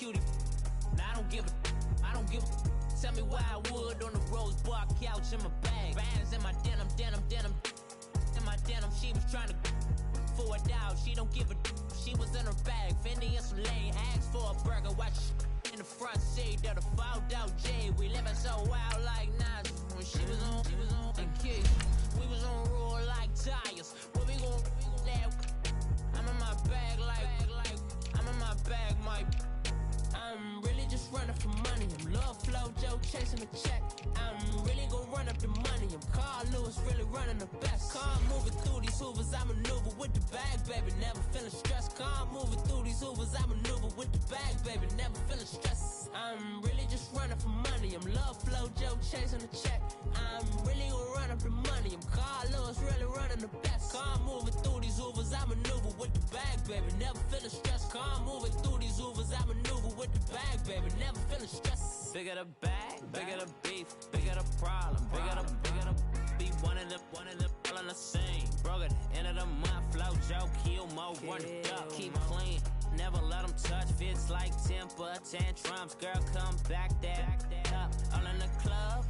cutie. Now I don't give a. Tell me why I would on the rose bar couch in my bag. Bands in my denim. In my denim, she was trying to for a $1. She don't give a. She was in her bag. Fendi and some lane. Asked for a burger. Watch in the front seat of the fouled out J. We living so wild like Nas. When she was on and kids. We was on roll like tires. Where we gon' laugh? I'm in my bag like I'm in my bag, Mike. I'm really just running for money. I'm love flow, Joe chasing the check. I'm really gon' run up the money. I'm Carl Lewis, really running the best. Car moving through these Hoovers, I maneuver with the bag, baby. Never feeling stressed. Car moving through these Hoovers, I maneuver with the bag, baby. Never feeling stressed. I'm really just running for money. I'm love flow, Joe chasing the check. I'm really gon' run up the money. I'm Carl Lewis, really running the best. Car moving through these Hoovers, I maneuver with the bag, baby. Never feeling stressed. Car moving through these Hoovers, I maneuver with the bag, baby. Never feeling stressed. Bigger the bag, bigger the beef, bigger the problem, bigger the be one of them all in the same. Broke at the end of the month, flow Joe, kill mo, run it up, keep clean. Never let them touch, fits like temper tantrums. Girl, come back that up, all in the club,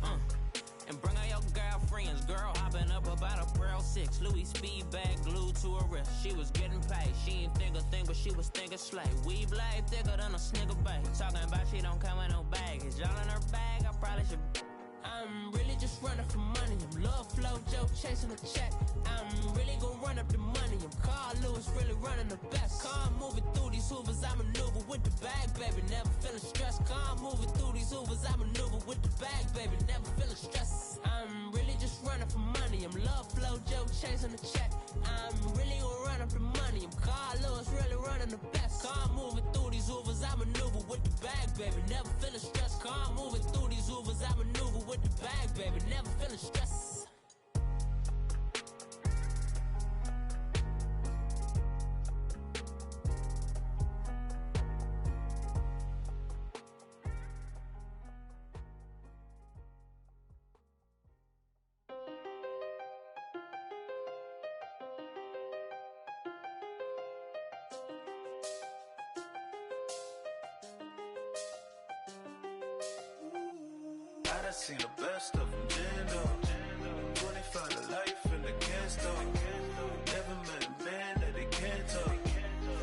and bring out your girlfriends. Girl hopping up about a Pearl 6 Louis speed bag glued to her wrist. She was getting paid. She ain't think a thing, but she was thinking slay. We blade thicker than a snicker bag. Talking about she don't come with no baggage. Y'all in her bag, I probably should. I'm really just running for money. I'm love flow, Joe chasing a check. I'm really gon' run up the money. I'm Carl Lewis, really running the best. Car moving through these Hoovers, I maneuver with the bag, baby. Never feeling stressed. Car moving through these Hoovers, I maneuver with the bag, baby. Never feeling stressed. I'm really just running for money. I'm love flow, Joe chasing the check. I'm really gon' run up the money. I'm Carl Lewis, really running the best. Car moving through these Hoovers, I maneuver with the bag, baby. Never feeling stressed. Car moving through these Hoovers, I maneuver with the bag, baby. Never feeling stressed. I seen the best of them, Jando. 25 to life and they can't stop. Never met a man that they can't talk.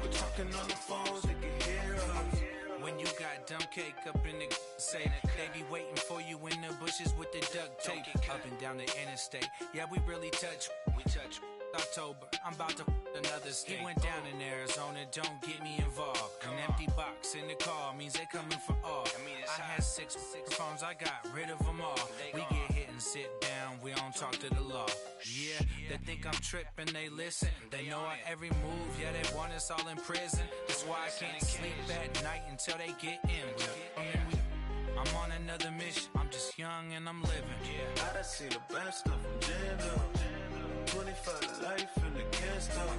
We're talking on the phones, they can hear us. When you got dumb cake up in the say, they be waiting for you in the bushes with the duct tape. Up and down the interstate, yeah, we really touch. We touch. October, I'm about to another state. He went down in Arizona, don't get me involved. An empty box in the car means they coming for all. I had six phones, I got rid of them all. We get hit and sit down, we don't talk to the law. Yeah, they think I'm tripping, they listen. They know our every move, yeah, they want us all in prison. That's why I can't sleep at night until they get in. I'm on another mission, I'm just young and I'm living. I done seen the best of them, Jando. 25 to life and they can't stop.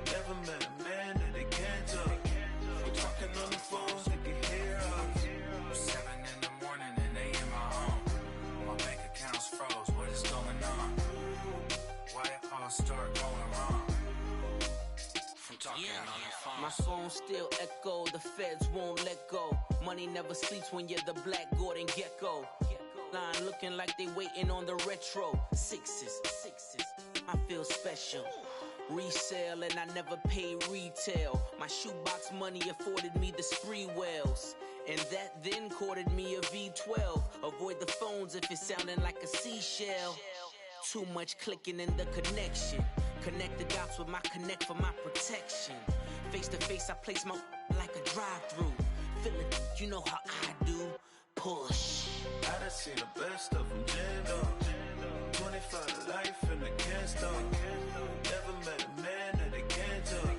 Never met a man that they can't talk. We're talking on the phones, they can hear us. 7 in the morning and they in my home. My bank account's froze, what is going on? Why it all start going wrong? From talking on the phone. My phone still echo, the feds won't let go. Money never sleeps when you're the black Gordon Gecko. Line looking like they waiting on the retro. Sixes, I feel special. Resale and I never pay retail. My shoebox money afforded me the spree wells. And that then courted me a V12. Avoid the phones if it's sounding like a seashell. Too much clicking in the connection. Connect the dots with my connect for my protection. Face to face I place my like a drive-through. Feel it, you know how I do. Push. I done seen the best of them, Jando. 25 to life and they can't stop. Never met a man that they can't talk.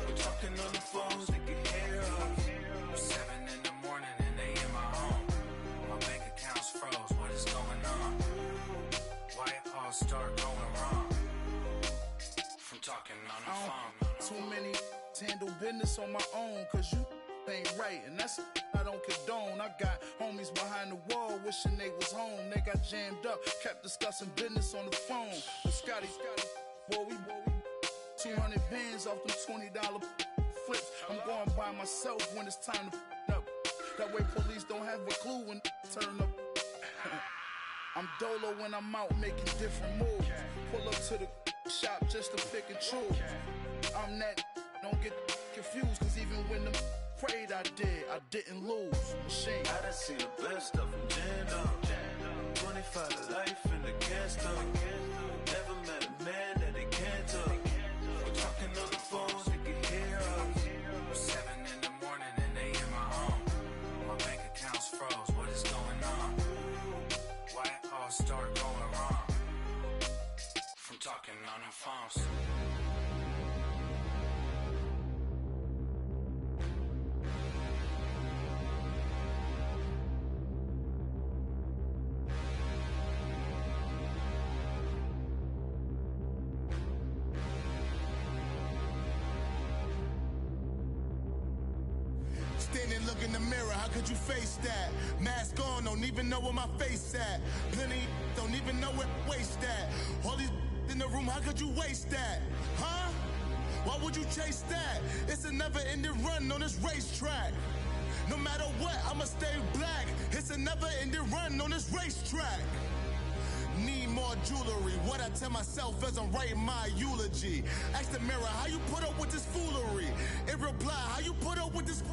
We're talking on the phones, they can hear us. 7 in the morning and they in my home. My bank account's froze, what is going on? Why it all start going wrong? From talking on the phone. Too many handle business on my own, cause you ain't right, and that's I don't condone. I got homies behind the wall wishing they was home. They got jammed up, kept discussing business on the phone. But Scotty, boy, we 200 bands off them $20 flips. I'm going by myself when it's time to up. That way police don't have a clue when turn up. I'm dolo when I'm out making different moves. Pull up to the shop just to pick and choose. I'm that, don't get confused, cause even when them prayed I didn't lose. Machine. I done seen the best of them jammed up. 25 to life in the gas up. Never met a man that they can't talk. We're talking on the phones, they can hear us. 7 in the morning and they in my home. My bank account's froze, what is going on? Why it all start going wrong? From talking on the phones. Standing, look in the mirror, how could you face that? Mask on, don't even know where my face at. Plenty, don't even know where waist at. All these in the room, how could you waste that? Huh? Why would you chase that? It's a never-ending run on this racetrack. No matter what, I'ma stay black. It's a never-ending run on this racetrack. Need more jewelry. What I tell myself as I'm writing my eulogy. Ask the mirror, how you put up with this foolery? It reply, how you put up with this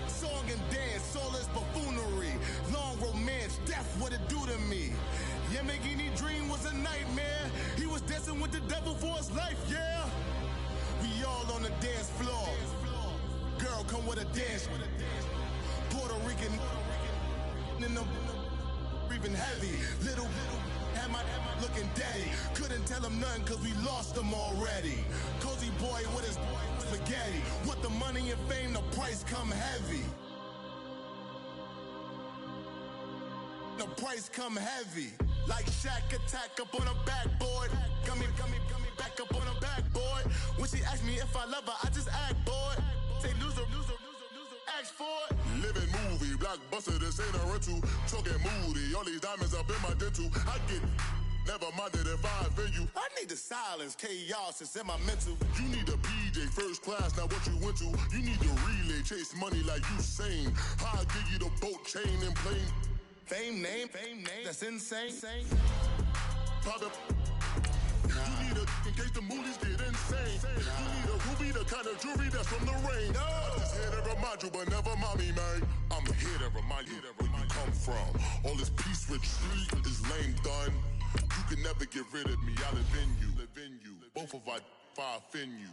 song and dance, all this buffoonery. Long romance, death, what it do to me? Yamagini dream was a nightmare. He was dancing with the devil for his life, yeah. We all on the dance floor. Girl, come with a dance. Puerto Rican in the breathing heavy. Little had my looking daddy. Couldn't tell him nothing cause we lost him already. Cozy boy with his spaghetti. With the money and fame, the price come heavy. The price come heavy. Like Shaq attack up on a backboard. Got me back up on a backboard. When she asked me if I love her, I just act bored. Say loser, ask for it. Living movie, blockbuster, this ain't a rental. Talking moody, all these diamonds up in my dental. I get never minded if I offend you. I need the silence, chaos, it's in my mental. You need a PJ, first class, not what you went to. You need the relay, chase money like you sane. I'll give you the boat, chain, and plane. Fame name, that's insane. Private. You need a in case the movies get insane. You need a ruby, the kind of jewelry that's from the rain. I just here to remind you, but never mind me, man. I'm here to remind you where you come from. All this peace retreat is lame done. You can never get rid of me. I live in you. Both of our fire offend you.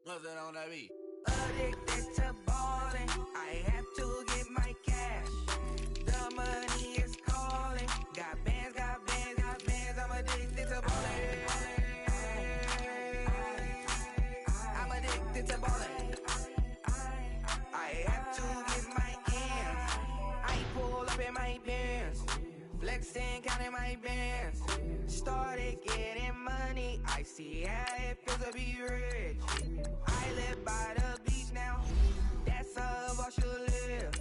Nothing on that beat. Addicted to balling, I have to get my cash. The money is calling. Got bands, I'm addicted to balling. I'm addicted to balling. I have to get my ends. I pull up in my pants, flexing, counting my bands. Started getting money, I see how it feels to be rich. I live by the beach now, that's how I should live.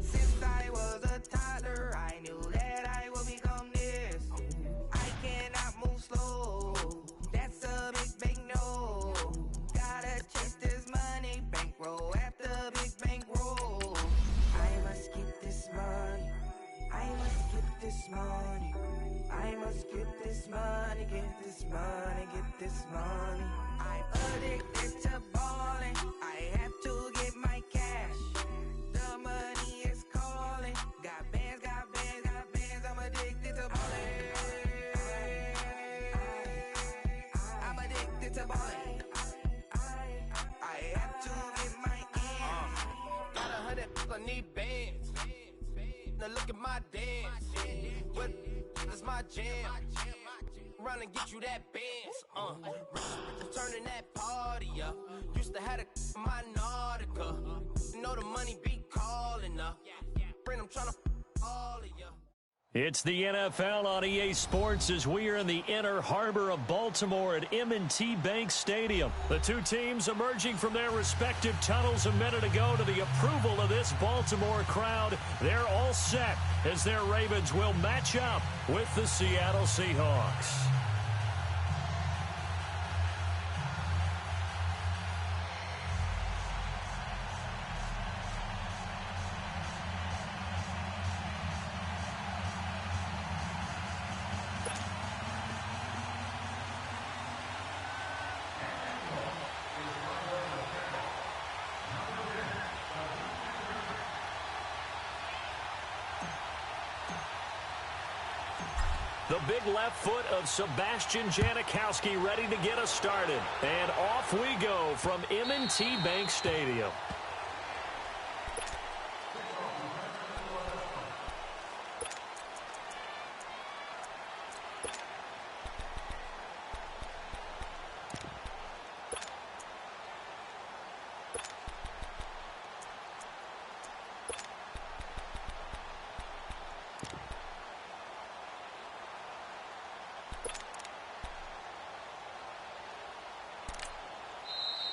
Since I was a toddler, I knew that I would become this. I cannot move slow, that's a big no. Gotta chase this money, bankroll after big bankroll. I must get this money, I must get this money. I must get this money, get this money, get this money. I'm addicted to balling, I have to get my cash. The money is calling, got bands, I'm addicted to balling. I'm addicted to balling. I have to get my ends. Got 100, I need bands. Now look at my dance. What is my jam? Run and get you that bands. Turning that party up. Used to have a my Nautica. You know the money be calling up. Friend, I'm tryna all of ya. It's the NFL on EA Sports as we are in the inner harbor of Baltimore at M&T Bank Stadium. The two teams emerging from their respective tunnels a minute ago to the approval of this Baltimore crowd. They're all set as their Ravens will match up with the Seattle Seahawks. The big left foot of Sebastian Janikowski ready to get us started. And off we go from M&T Bank Stadium.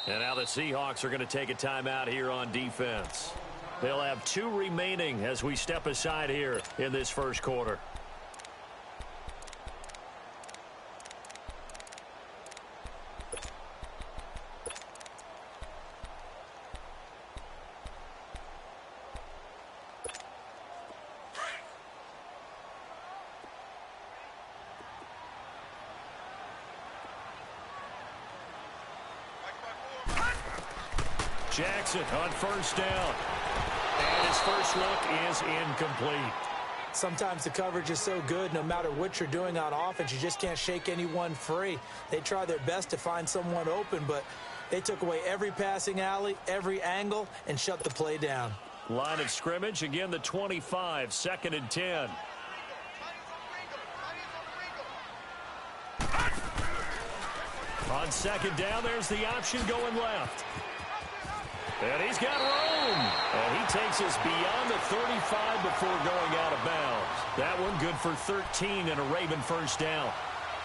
And now the Seahawks are going to take a timeout here on defense. They'll have 2 remaining as we step aside here in this first quarter. Jackson on first down. And his first look is incomplete. Sometimes the coverage is so good, no matter what you're doing on offense, you just can't shake anyone free. They try their best to find someone open, but they took away every passing alley, every angle, and shut the play down. Line of scrimmage, again the 25, 2nd and 10. On 2nd down, there's the option going left. And he's got room. And he takes us beyond the 35 before going out of bounds. That one good for 13 and a Raven first down.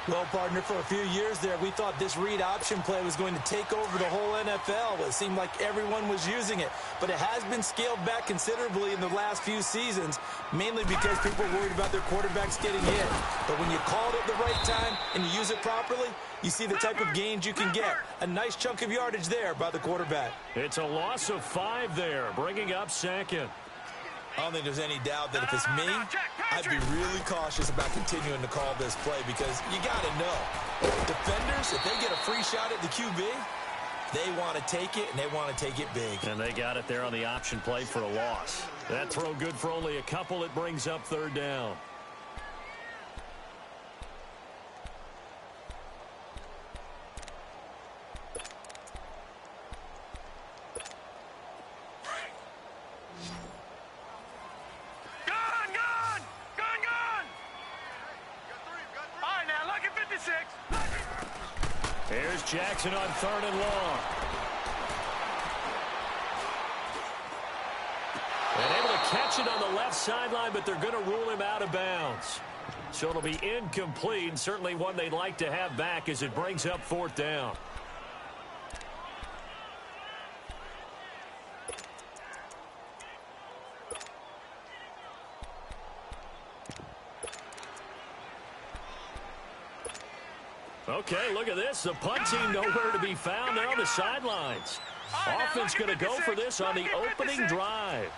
Well, partner, for a few years there, we thought this read option play was going to take over the whole NFL. It seemed like everyone was using it. But it has been scaled back considerably in the last few seasons, mainly because people are worried about their quarterbacks getting hit. But when you call it at the right time and you use it properly, you see the type of gains you can get. A nice chunk of yardage there by the quarterback. It's a loss of 5 there, bringing up 2nd. I don't think there's any doubt that if it's me, I'd be really cautious about continuing to call this play because you got to know. Defenders, if they get a free shot at the QB, they want to take it, and they want to take it big. And they got it there on the option play for a loss. That throw good for only a couple. It brings up 3rd down. Here's Jackson on 3rd and long. And able to catch it on the left sideline, but they're going to rule him out of bounds. So it'll be incomplete, and certainly one they'd like to have back as it brings up 4th down. Okay, look at this. The punt team nowhere to be found. They're on the sidelines. Offense going to go for this on the opening drive.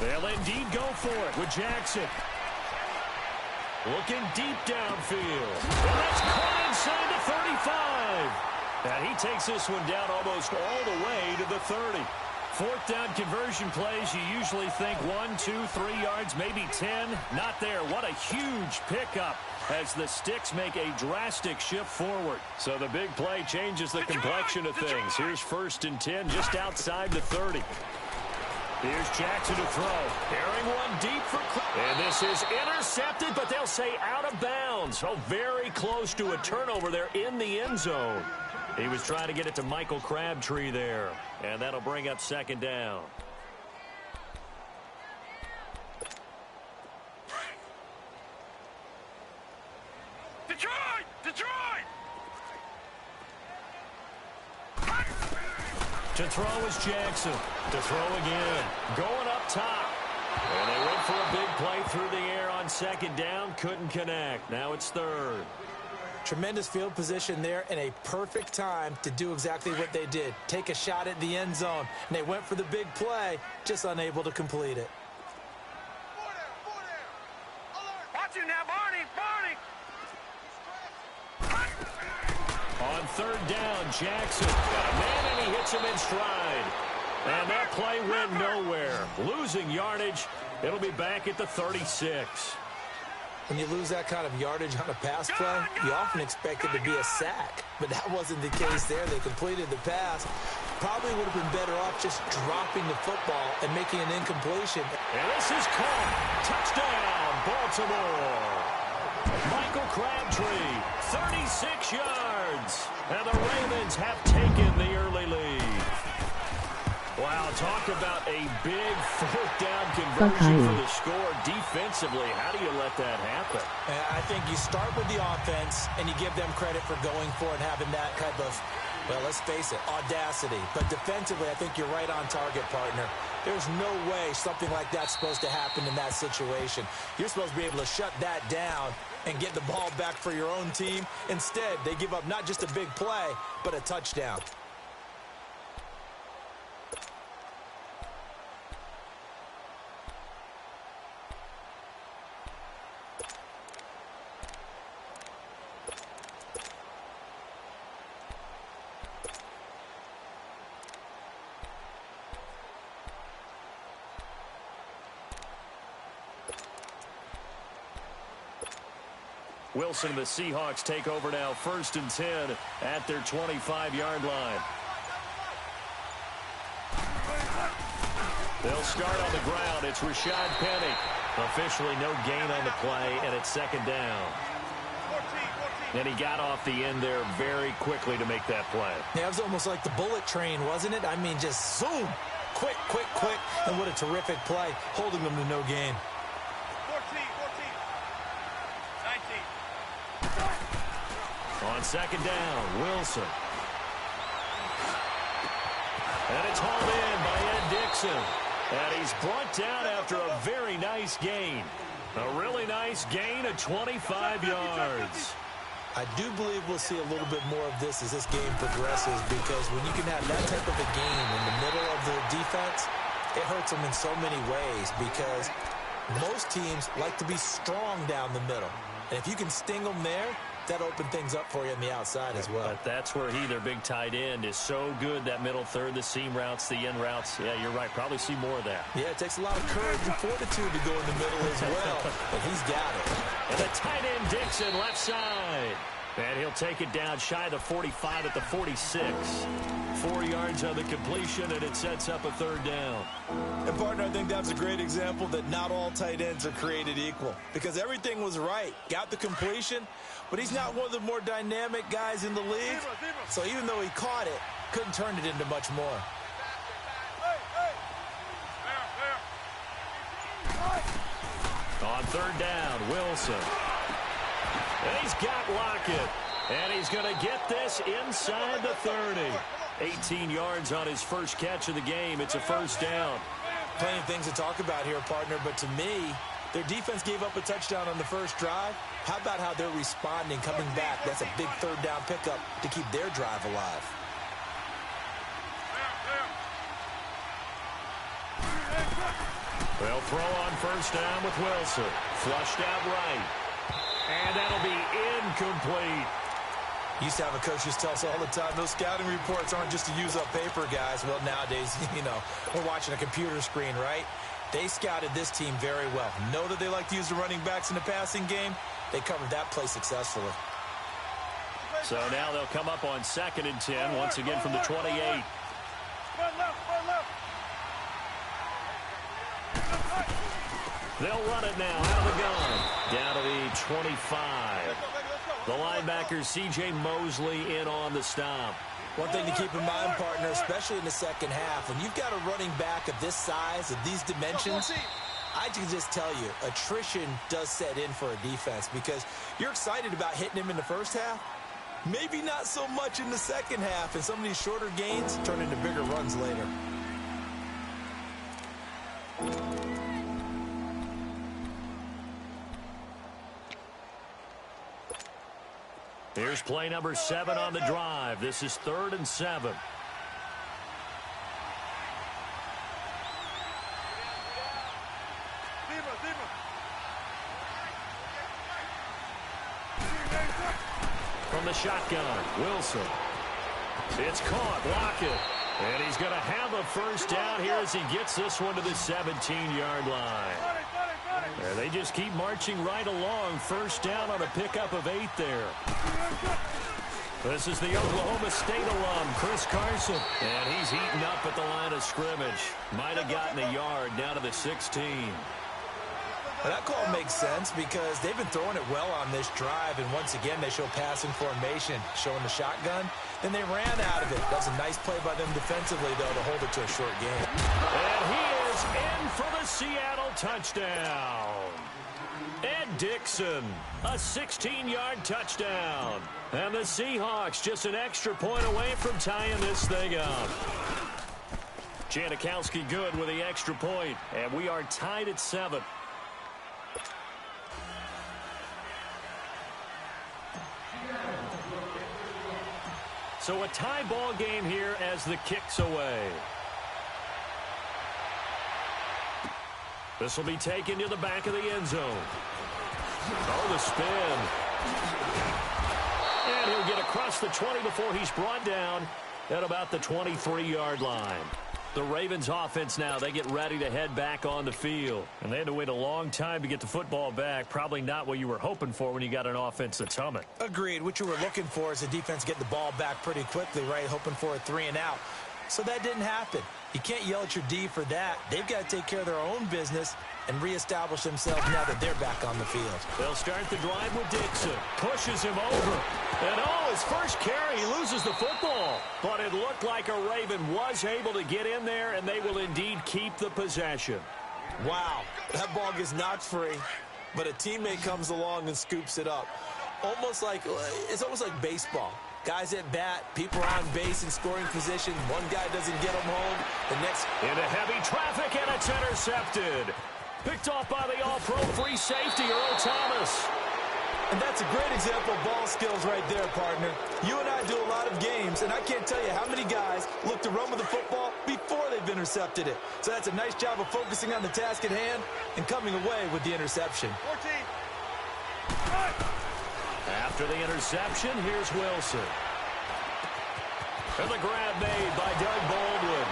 They'll indeed go for it with Jackson. Looking deep downfield. And that's caught inside the 35. And he takes this one down almost all the way to the 30. 4th down conversion plays, you usually think 1, 2, 3 yards, maybe 10. Not there. What a huge pickup as the Sticks make a drastic shift forward. So the big play changes the complexion of things. Here's 1st and 10 just outside the 30. Here's Jackson to throw. Airing one deep for... And this is intercepted, but they'll say out of bounds. So very close to a turnover there in the end zone. He was trying to get it to Michael Crabtree there. And that'll bring up 2nd down. Detroit! Detroit! To throw is Jackson. To throw again. Going up top. And they went for a big play through the air on second down. Couldn't connect. Now it's third. Tremendous field position there and a perfect time to do exactly what they did. Take a shot at the end zone. And they went for the big play, just unable to complete it. Watch you now, Barney! On third down, Jackson got a man and he hits him in stride. And that play went nowhere. Losing yardage. It'll be back at the 36. When you lose that kind of yardage on a pass play, you often expect it to be a sack. But that wasn't the case there. They completed the pass. Probably would have been better off just dropping the football and making an incompletion. And this is caught. Touchdown, Baltimore. Michael Crabtree, 36 yards. And the Ravens have taken the early lead. Wow, talk about a big fourth down conversion for the score. Defensively, how do you let that happen? I think you start with the offense, and you give them credit for going for it and having that type of, well, let's face it, audacity. But defensively, I think you're right on target, partner. There's no way something like that's supposed to happen in that situation. You're supposed to be able to shut that down and get the ball back for your own team. Instead, they give up not just a big play, but a touchdown. Wilson and the Seahawks take over now, 1st and 10 at their 25-yard line. They'll start on the ground. It's Rashad Penny. Officially no gain on the play, and it's second down. And he got off the end there very quickly to make that play. Yeah, it was almost like the bullet train, wasn't it? I mean, just zoom. Quick, quick, quick. And what a terrific play, holding them to no gain. 14, 19. On second down, Wilson. And it's hauled in by Ed Dixon. And he's brought down after a very nice gain. A really nice gain of 25 yards. I do believe we'll see a little bit more of this as this game progresses, because when you can have that type of a game in the middle of the defense, it hurts them in so many ways, because most teams like to be strong down the middle. And if you can sting them there, that open things up for you on the outside as well. But that's where their big tight end, is so good, that middle third, the seam routes, the in routes. Yeah, you're right. Probably see more of that. Yeah, it takes a lot of courage and fortitude to go in the middle as well, but he's got it. And the tight end, Dixon, left side. And he'll take it down shy of the 45 at the 46. 4 yards on the completion, and it sets up a third down. And, partner, I think that's a great example that not all tight ends are created equal, because everything was right. Got the completion, but he's not one of the more dynamic guys in the league. So even though he caught it, couldn't turn it into much more. On third down, Wilson. And he's got Lockett. And he's going to get this inside the 30. 18 yards on his first catch of the game. It's a first down. Plenty of things to talk about here, partner, but to me, their defense gave up a touchdown on the first drive. How about how they're responding, coming back? That's a big third down pickup to keep their drive alive. They'll throw on first down with Wilson. Flushed out right. And that'll be incomplete. Used to have a coach just tell us all the time, those scouting reports aren't just to use up paper, guys. Well, nowadays, we're watching a computer screen, right? They scouted this team very well. Know that they like to use the running backs in the passing game. They covered that play successfully. So now they'll come up on 2nd and 10, once again from the 28. They'll run it now out of the gun. Down to the 25. The linebacker, C.J. Mosley, in on the stop. One thing to keep in mind, partner, especially in the second half, when you've got a running back of this size, of these dimensions, I can just tell you, attrition does set in for a defense because you're excited about hitting him in the first half. Maybe not so much in the second half, and some of these shorter gains turn into bigger runs later. Here's play number 7 on the drive. This is 3rd and 7. From the shotgun, Wilson. It's caught, block it. And he's going to have a first down here as he gets this one to the 17-yard line. And they just keep marching right along. First down on a pickup of 8 there. This is the Oklahoma State alum, Chris Carson. And he's heating up at the line of scrimmage. Might have gotten a yard down to the 16. Well, that call makes sense because they've been throwing it well on this drive, and once again they show passing formation, showing the shotgun. Then they ran out of it. That was a nice play by them defensively, though, to hold it to a short game. And he is in for the Seattle touchdown. Ed Dixon, a 16-yard touchdown. And the Seahawks just an extra point away from tying this thing up. Janikowski good with the extra point, and we are tied at 7. So a tie ball game here as the kick's away. This will be taken to the back of the end zone. Oh, the spin. And he'll get across the 20 before he's brought down at about the 23-yard line. The Ravens offense now, they get ready to head back on the field. And they had to wait a long time to get the football back. Probably not what you were hoping for when you got an offense that's humming. Agreed. What you were looking for is the defense getting the ball back pretty quickly, right? Hoping for a 3 and out. So that didn't happen. You can't yell at your D for that. They've got to take care of their own business and reestablish themselves now that they're back on the field. They'll start the drive with Dixon. Pushes him over. And his first carry, he loses the football. But it looked like a Raven was able to get in there, and they will indeed keep the possession. Wow, that ball gets knocked free, but a teammate comes along and scoops it up. It's almost like baseball. Guys at bat, people are on base in scoring position. One guy doesn't get them home. The next into heavy traffic, and it's intercepted. Picked off by the all-pro free safety, Earl Thomas. And that's a great example of ball skills right there, partner. You and I do a lot of games, and I can't tell you how many guys look to run with the football before they've intercepted it. So that's a nice job of focusing on the task at hand and coming away with the interception. 14. After the interception, here's Wilson. And the grab made by Doug Baldwin.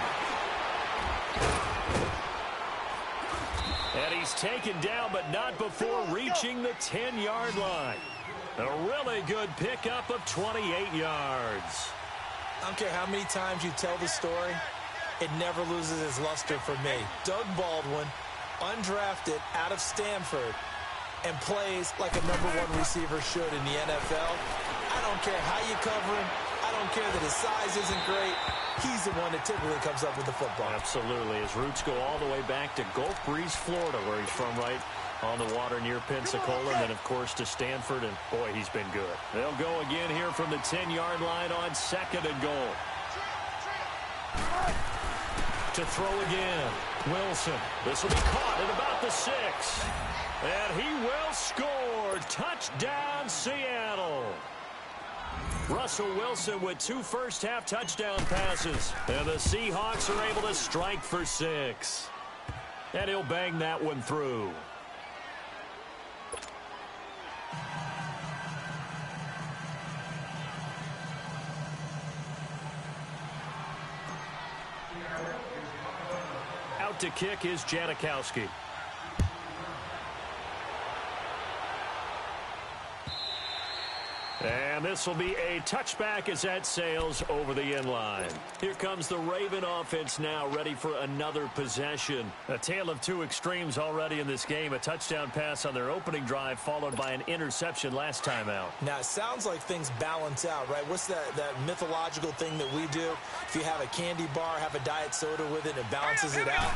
And he's taken down, but not before reaching the 10-yard line. A really good pickup of 28 yards. I don't care how many times you tell the story, it never loses its luster for me. Doug Baldwin, undrafted out of Stanford, and plays like a #1 receiver should in the NFL. I don't care how you cover him. I don't care that his size isn't great. He's the one that typically comes up with the football. Absolutely. His roots go all the way back to Gulf Breeze, Florida, where he's from, right on the water near Pensacola. And then, of course, to Stanford. And, boy, he's been good. They'll go again here from the 10-yard line on 2nd and goal. To throw again. Wilson. This will be caught at about the 6. And he will score. Touchdown, Seattle. Russell Wilson with 2 first-half touchdown passes. And the Seahawks are able to strike for 6. And he'll bang that one through. Out to kick is Janikowski. And this will be a touchback as that sails over the end line. Here comes the Raven offense now, ready for another possession. A tale of 2 extremes already in this game. A touchdown pass on their opening drive, followed by an interception last time out. Now, it sounds like things balance out, right? What's that mythological thing that we do? If you have a candy bar, have a diet soda with it, it balances it out.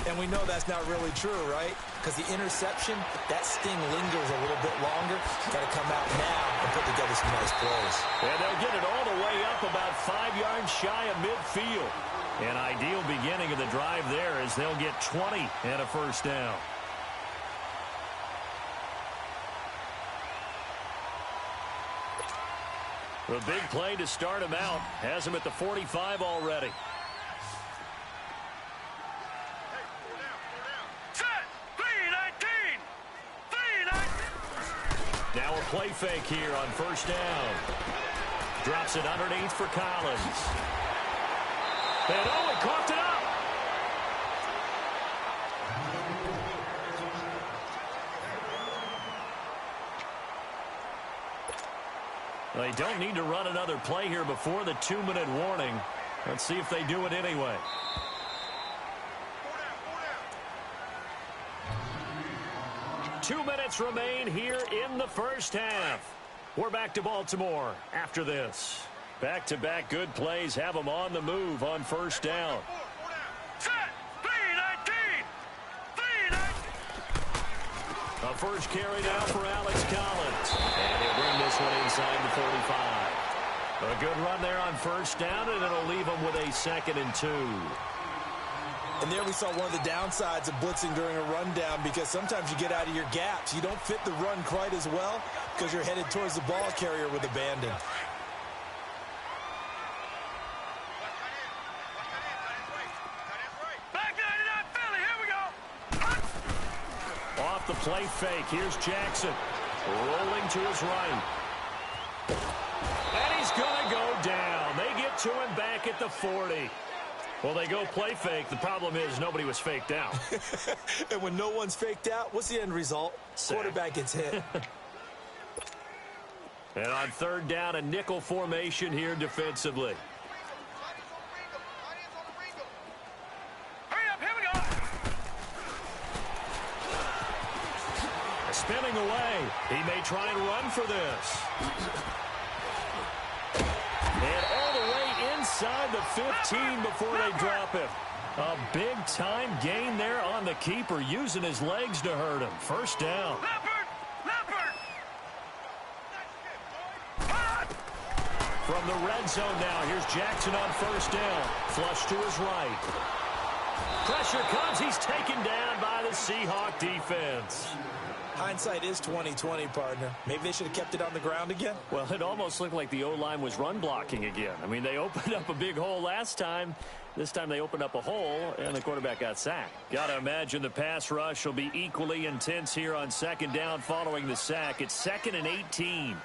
And we know that's not really true, right? Because the interception, that sting lingers a little bit longer. Got to come out now and put together some nice plays. And they'll get it all the way up about 5 yards shy of midfield. An ideal beginning of the drive there as they'll get 20 and a first down. The big play to start him out has him at the 45 already. Now a play fake here on first down. Drops it underneath for Collins. And he coughed it up. They don't need to run another play here before the 2-minute warning. Let's see if they do it anyway. Two minutes remain here in the first half. We're back to Baltimore after this. Back-to-back good plays have them on the move on first down. A first carry now for Alex Collins. And he'll bring this one inside the 45. A good run there on first down, and it'll leave them with a 2nd and 2. And there we saw one of the downsides of blitzing during a rundown, because sometimes you get out of your gaps. You don't fit the run quite as well because you're headed towards the ball carrier with abandon. Off the play fake, here's Jackson. Rolling to his right. And he's going to go down. They get to him back at the 40. Well, they go play fake. The problem is nobody was faked out. And when no one's faked out, what's the end result? Sack. Quarterback gets hit. And on third down, a nickel formation here defensively. Hurry up, here we go. Spinning away. He may try and run for this. And all the way inside the 15 before they drop him. A big-time gain there on the keeper, using his legs to hurt him. First down. From the red zone now, here's Jackson on first down. Flush to his right. Pressure comes. He's taken down by the Seahawk defense. Hindsight is 20/20, partner. Maybe they should have kept it on the ground again. Well, it almost looked like the O-line was run blocking again. I mean, they opened up a big hole last time. This time they opened up a hole, and the quarterback got sacked. Got to imagine the pass rush will be equally intense here on second down following the sack. It's 2nd and 18.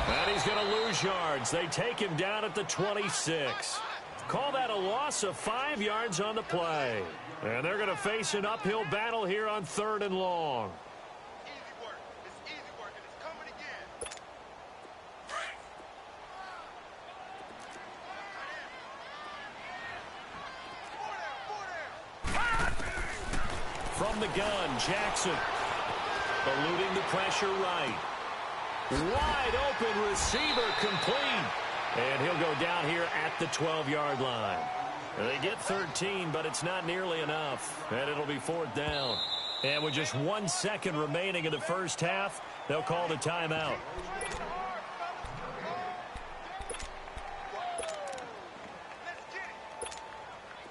And he's going to lose yards. They take him down at the 26. Call that a loss of 5 yards on the play. And they're going to face an uphill battle here on 3rd and long. Easy work. It's easy work, and it's coming again. From the gun, Jackson. Eluding the pressure right. Wide open receiver complete. And he'll go down here at the 12-yard line. They get 13, but it's not nearly enough. And it'll be 4th down. And with just 1 second remaining in the first half, they'll call the timeout.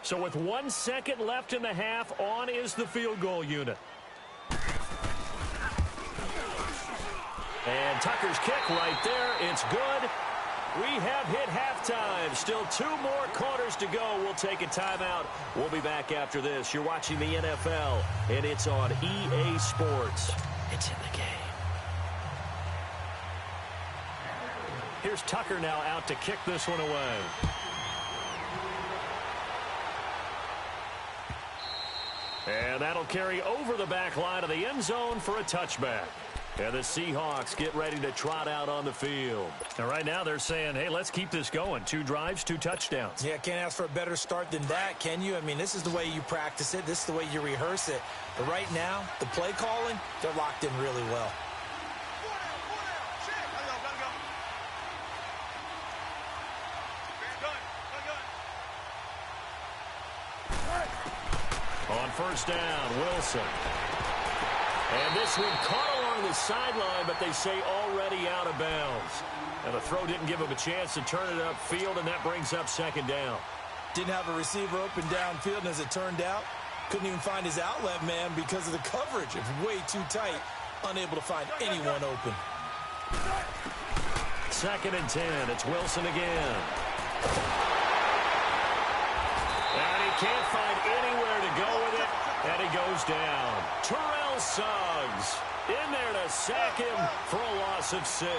So with 1 second left in the half, on is the field goal unit. And Tucker's kick right there. It's good. We have hit halftime. Still 2 more quarters to go. We'll take a timeout. We'll be back after this. You're watching the NFL, and it's on EA Sports. It's in the game. Here's Tucker now out to kick this one away. And that'll carry over the back line of the end zone for a touchback. And the Seahawks get ready to trot out on the field. And right now they're saying, hey, let's keep this going. 2 drives, 2 touchdowns. Yeah, can't ask for a better start than that, can you? I mean, this is the way you practice it. This is the way you rehearse it. But right now, the play calling, they're locked in really well. first down. Wilson. And this one caught along the sideline, but they say already out of bounds. And the throw didn't give him a chance to turn it upfield, and that brings up second down. Didn't have a receiver open downfield, and as it turned out, couldn't even find his outlet man because of the coverage. It's way too tight, unable to find anyone open. Second and 10. It's Wilson again. And he can't find anywhere to go with it, and he goes down. Terrell Suggs in there to sack him for a loss of 6.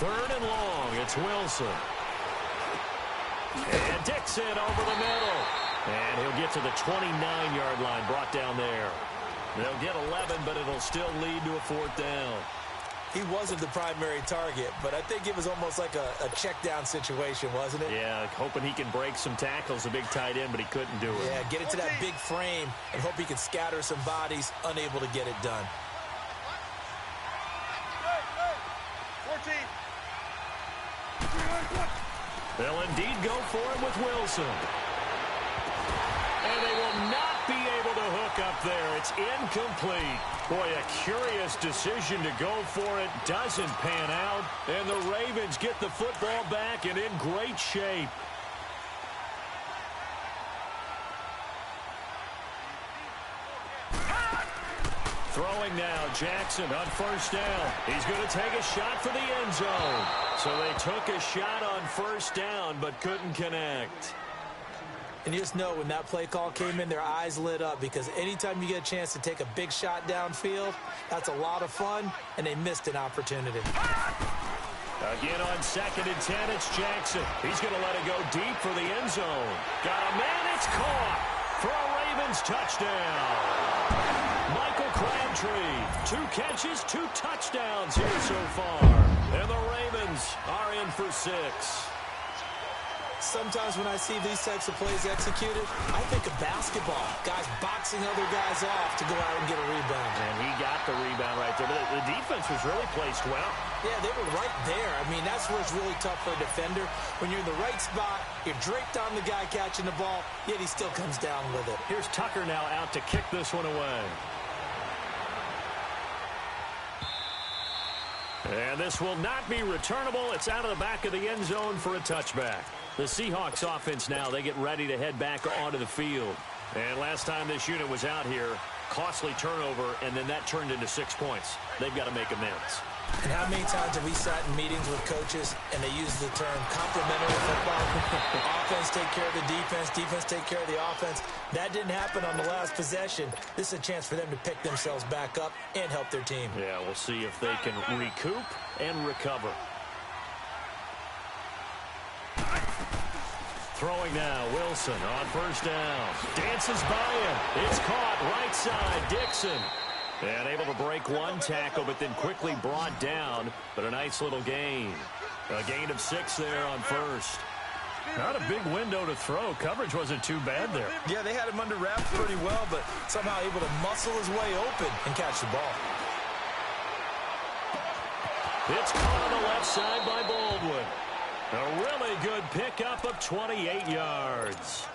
Third and long, it's Wilson. And Dixon over the middle. And he'll get to the 29-yard line, brought down there. They'll get 11, but it'll still lead to a fourth down. He wasn't the primary target, but I think it was almost like a check-down situation, wasn't it? Yeah, hoping he can break some tackles, a big tight end, but he couldn't do it. Yeah, get into that big frame and hope he can scatter some bodies, unable to get it done. 14. They'll indeed go for it with Wilson. And they will not be able to hook up there. It's incomplete. Boy, a curious decision to go for it. Doesn't pan out. And the Ravens get the football back and in great shape. Throwing now, Jackson on first down. He's going to take a shot for the end zone. So they took a shot on first down, but couldn't connect. And you just know when that play call came in, their eyes lit up because anytime you get a chance to take a big shot downfield, that's a lot of fun, and they missed an opportunity. Again on second and 10, it's Jackson. He's going to let it go deep for the end zone. Got a man, it's caught for a Ravens touchdown. Michael Crabtree, 2 catches, 2 touchdowns here so far. And the Ravens are in for 6. Sometimes when I see these types of plays executed, I think of basketball. Guys boxing other guys off to go out and get a rebound. And he got the rebound right there. But the defense was really placed well. Yeah, they were right there. I mean, that's where it's really tough for a defender. When you're in the right spot, you're draped on the guy catching the ball, yet he still comes down with it. Here's Tucker now out to kick this one away. And this will not be returnable. It's out of the back of the end zone for a touchback. The Seahawks offense now, they get ready to head back onto the field. And last time this unit was out here, costly turnover, and then that turned into 6 points. They've got to make amends. And how many times have we sat in meetings with coaches and they use the term complementary football? Offense take care of the defense, defense take care of the offense. That didn't happen on the last possession. This is a chance for them to pick themselves back up and help their team. Yeah, we'll see if they can recoup and recover. Throwing now, Wilson on first down. Dances by him. It's caught right side, Dixon. And able to break one tackle, but then quickly brought down. But a nice little gain. A gain of 6 there on first. Not a big window to throw. Coverage wasn't too bad there. Yeah, they had him under wraps pretty well, but somehow able to muscle his way open and catch the ball. It's caught on the left side by Baldwin. A really good pickup of 28 yards.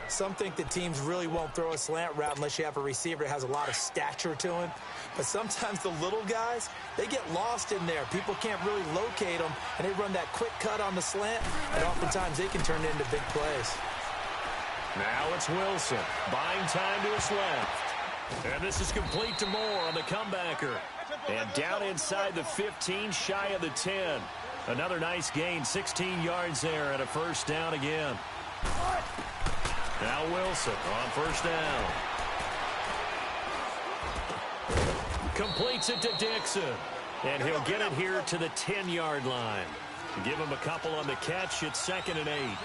Some think that teams really won't throw a slant route unless you have a receiver that has a lot of stature to him. But sometimes the little guys, they get lost in there. People can't really locate them, and they run that quick cut on the slant, and oftentimes they can turn it into big plays. Now it's Wilson, buying time to his left. And this is complete to Moore on the comebacker. And down inside the 15, shy of the 10. Another nice gain, 16 yards there, and a first down again. Now Wilson on first down. Completes it to Dixon. And he'll get it here to the 10-yard line. Give him a couple on the catch. It's 2nd and 8.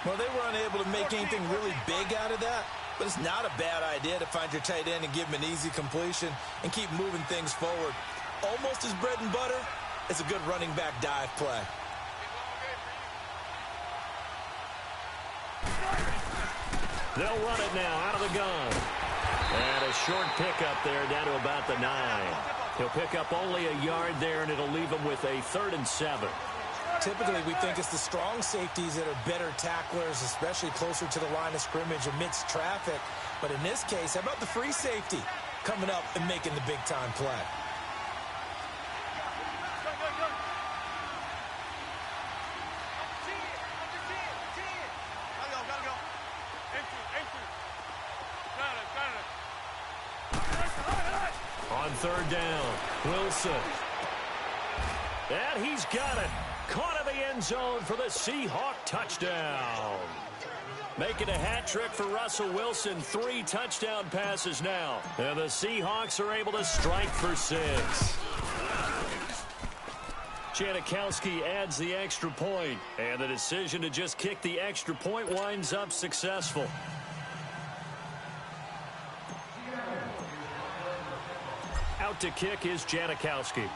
Well, they were unable to make anything really big out of that. But it's not a bad idea to find your tight end and give him an easy completion and keep moving things forward. almost his bread and butter, is a good running back dive play. They'll run it now out of the gun. And a short pickup there down to about the 9. He'll pick up only a yard there, and it'll leave him with a 3rd and 7. Typically, we think it's the strong safeties that are better tacklers, especially closer to the line of scrimmage amidst traffic. But in this case, how about the free safety coming up and making the big-time play? On 3rd down, Wilson. And he's got it. Caught in the end zone for the Seahawk touchdown. Making a hat trick for Russell Wilson. 3 touchdown passes now. And the Seahawks are able to strike for 6. Janikowski adds the extra point. And the decision to just kick the extra point winds up successful. Out to kick is Janikowski.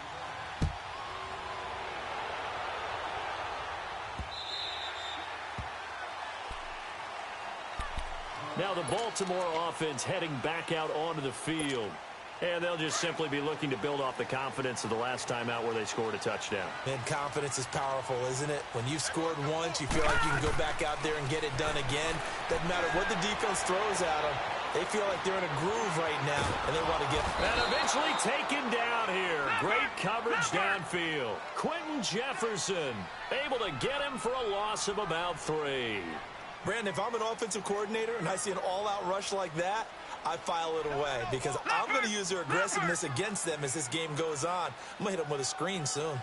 Now the Baltimore offense heading back out onto the field. And they'll just simply be looking to build off the confidence of the last time out where they scored a touchdown. Man, confidence is powerful, isn't it? When you've scored once, you feel like you can go back out there and get it done again. Doesn't matter what the defense throws at them. They feel like they're in a groove right now, and they want to get... And eventually taken down here. Great coverage downfield. Quentin Jefferson able to get him for a loss of about 3. Brandon, if I'm an offensive coordinator and I see an all-out rush like that, I file it away because I'm going to use their aggressiveness against them as this game goes on. I'm going to hit them with a screen soon.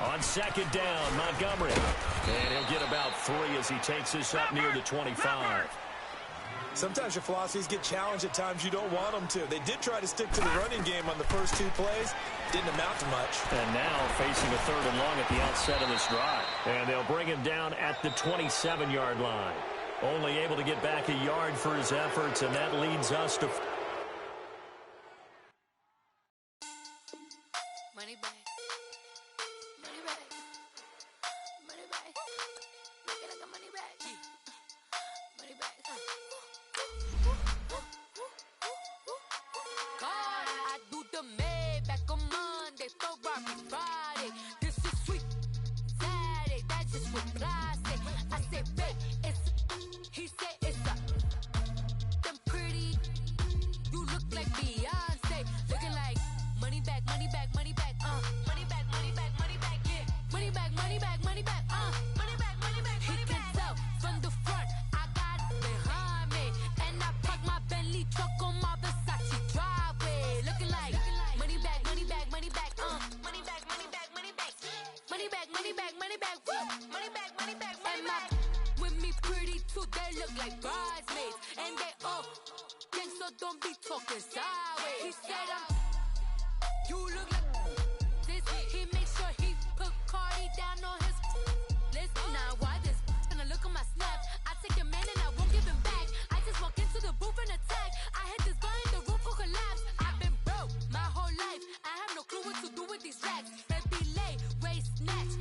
On 2nd down, Montgomery. And he'll get about 3 as he takes this up near the 25. Sometimes your philosophies get challenged at times you don't want them to. They did try to stick to the running game on the first 2 plays. Didn't amount to much. And now facing a 3rd and long at the outset of this drive. And they'll bring him down at the 27-yard line. Only able to get back a yard for his efforts, and that leads us to... Money back. Money back. Money back. Look at the money back. Money back. God, I do the Maybach on Monday, Ferrari Friday. This is sweet Saturday, that's just what I say. I say, babe, it's he said it's a them pretty. You look like Beyonce, looking like money back, money back, money back, money back, money back, money back, yeah, money back, money back, money back, money back, money back, money back. He can tell from the front, I got it behind me, and I park my Bentley truck on my Versace driveway, looking like money back, money back, money back, money back, money back, money back, money back, money back, money back, money back, money back, money back. With me pretty too, they look like bridesmaids, and they all gang, so don't be talking sideways. He said you look like this. He makes sure he put Cardi down on his list. Now why this? Gonna look at my snap. I take your man and I won't give him back. I just walk into the booth and attack. I hit this button, the roof will collapse. I've been broke my whole life. I have no clue what to do with these racks. Baby lay, waist snatch,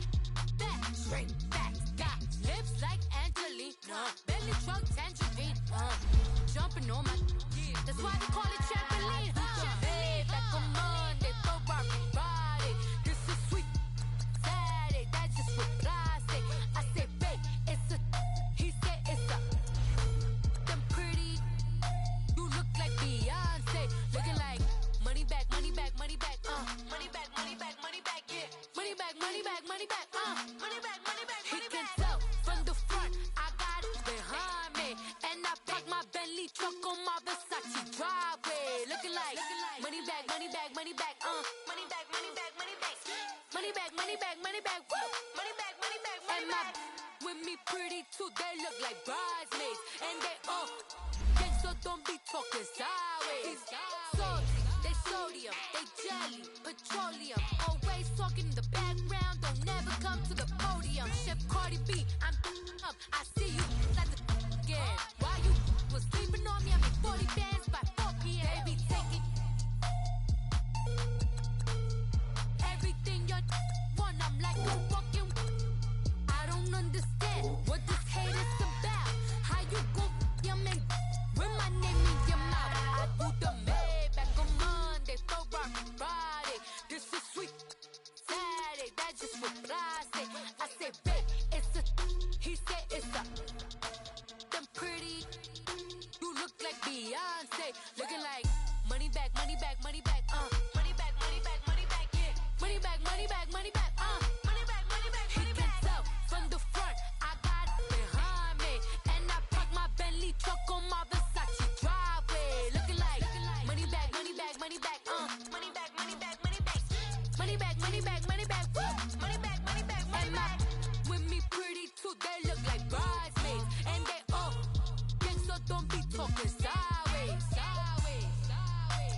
back, straight back. Got lips like Angelina, belly trunk tangerine. Jumping on my, that's why they call it trampoline. Hey, back on Monday, Ferrari Friday. This is sweet Saturday, that's just what I say. I say, babe, it's a, he said it's a, them pretty, you look like Beyonce, looking like money back, money back, money back, money back, money back, money back, yeah, money back, money back, money back, money back, money back, money back. He can tell from the front, I got it behind me, and I park my Bentley truck on my Versace driveway, looking like money back, money back, money back, money back, money back, money back, money back, money back, money back, money back, money back, money back. With me pretty too, they look like bridesmaids, and they all gang, so don't be talking sideways. Salty, they sodium, they jelly, petroleum, always talking in the background, don't never come to the podium. Chef Cardi B, I'm up, I see you at the again. Why you was sleeping on me? I made 40 bands by 4 p.m. Baby, take it say this is sweet Saturday, that's just what I say. I say, babe, it's a, he said it's a, them pretty, you look like Beyonce, looking like money back, money back, money back, money back, money back, money back, yeah, money back, money back, money back, money back, money back, money back. He can tell from the front, I got it behind me, and I park my Bentley truck on my Versace driveway, looking like money back, money back, money back, money back, money back, money back, money back, money back, money back, money back, money back, money back. With me pretty too, they look like bridesmaids, and they all gang, so don't be talking sideways, sideways, sideways.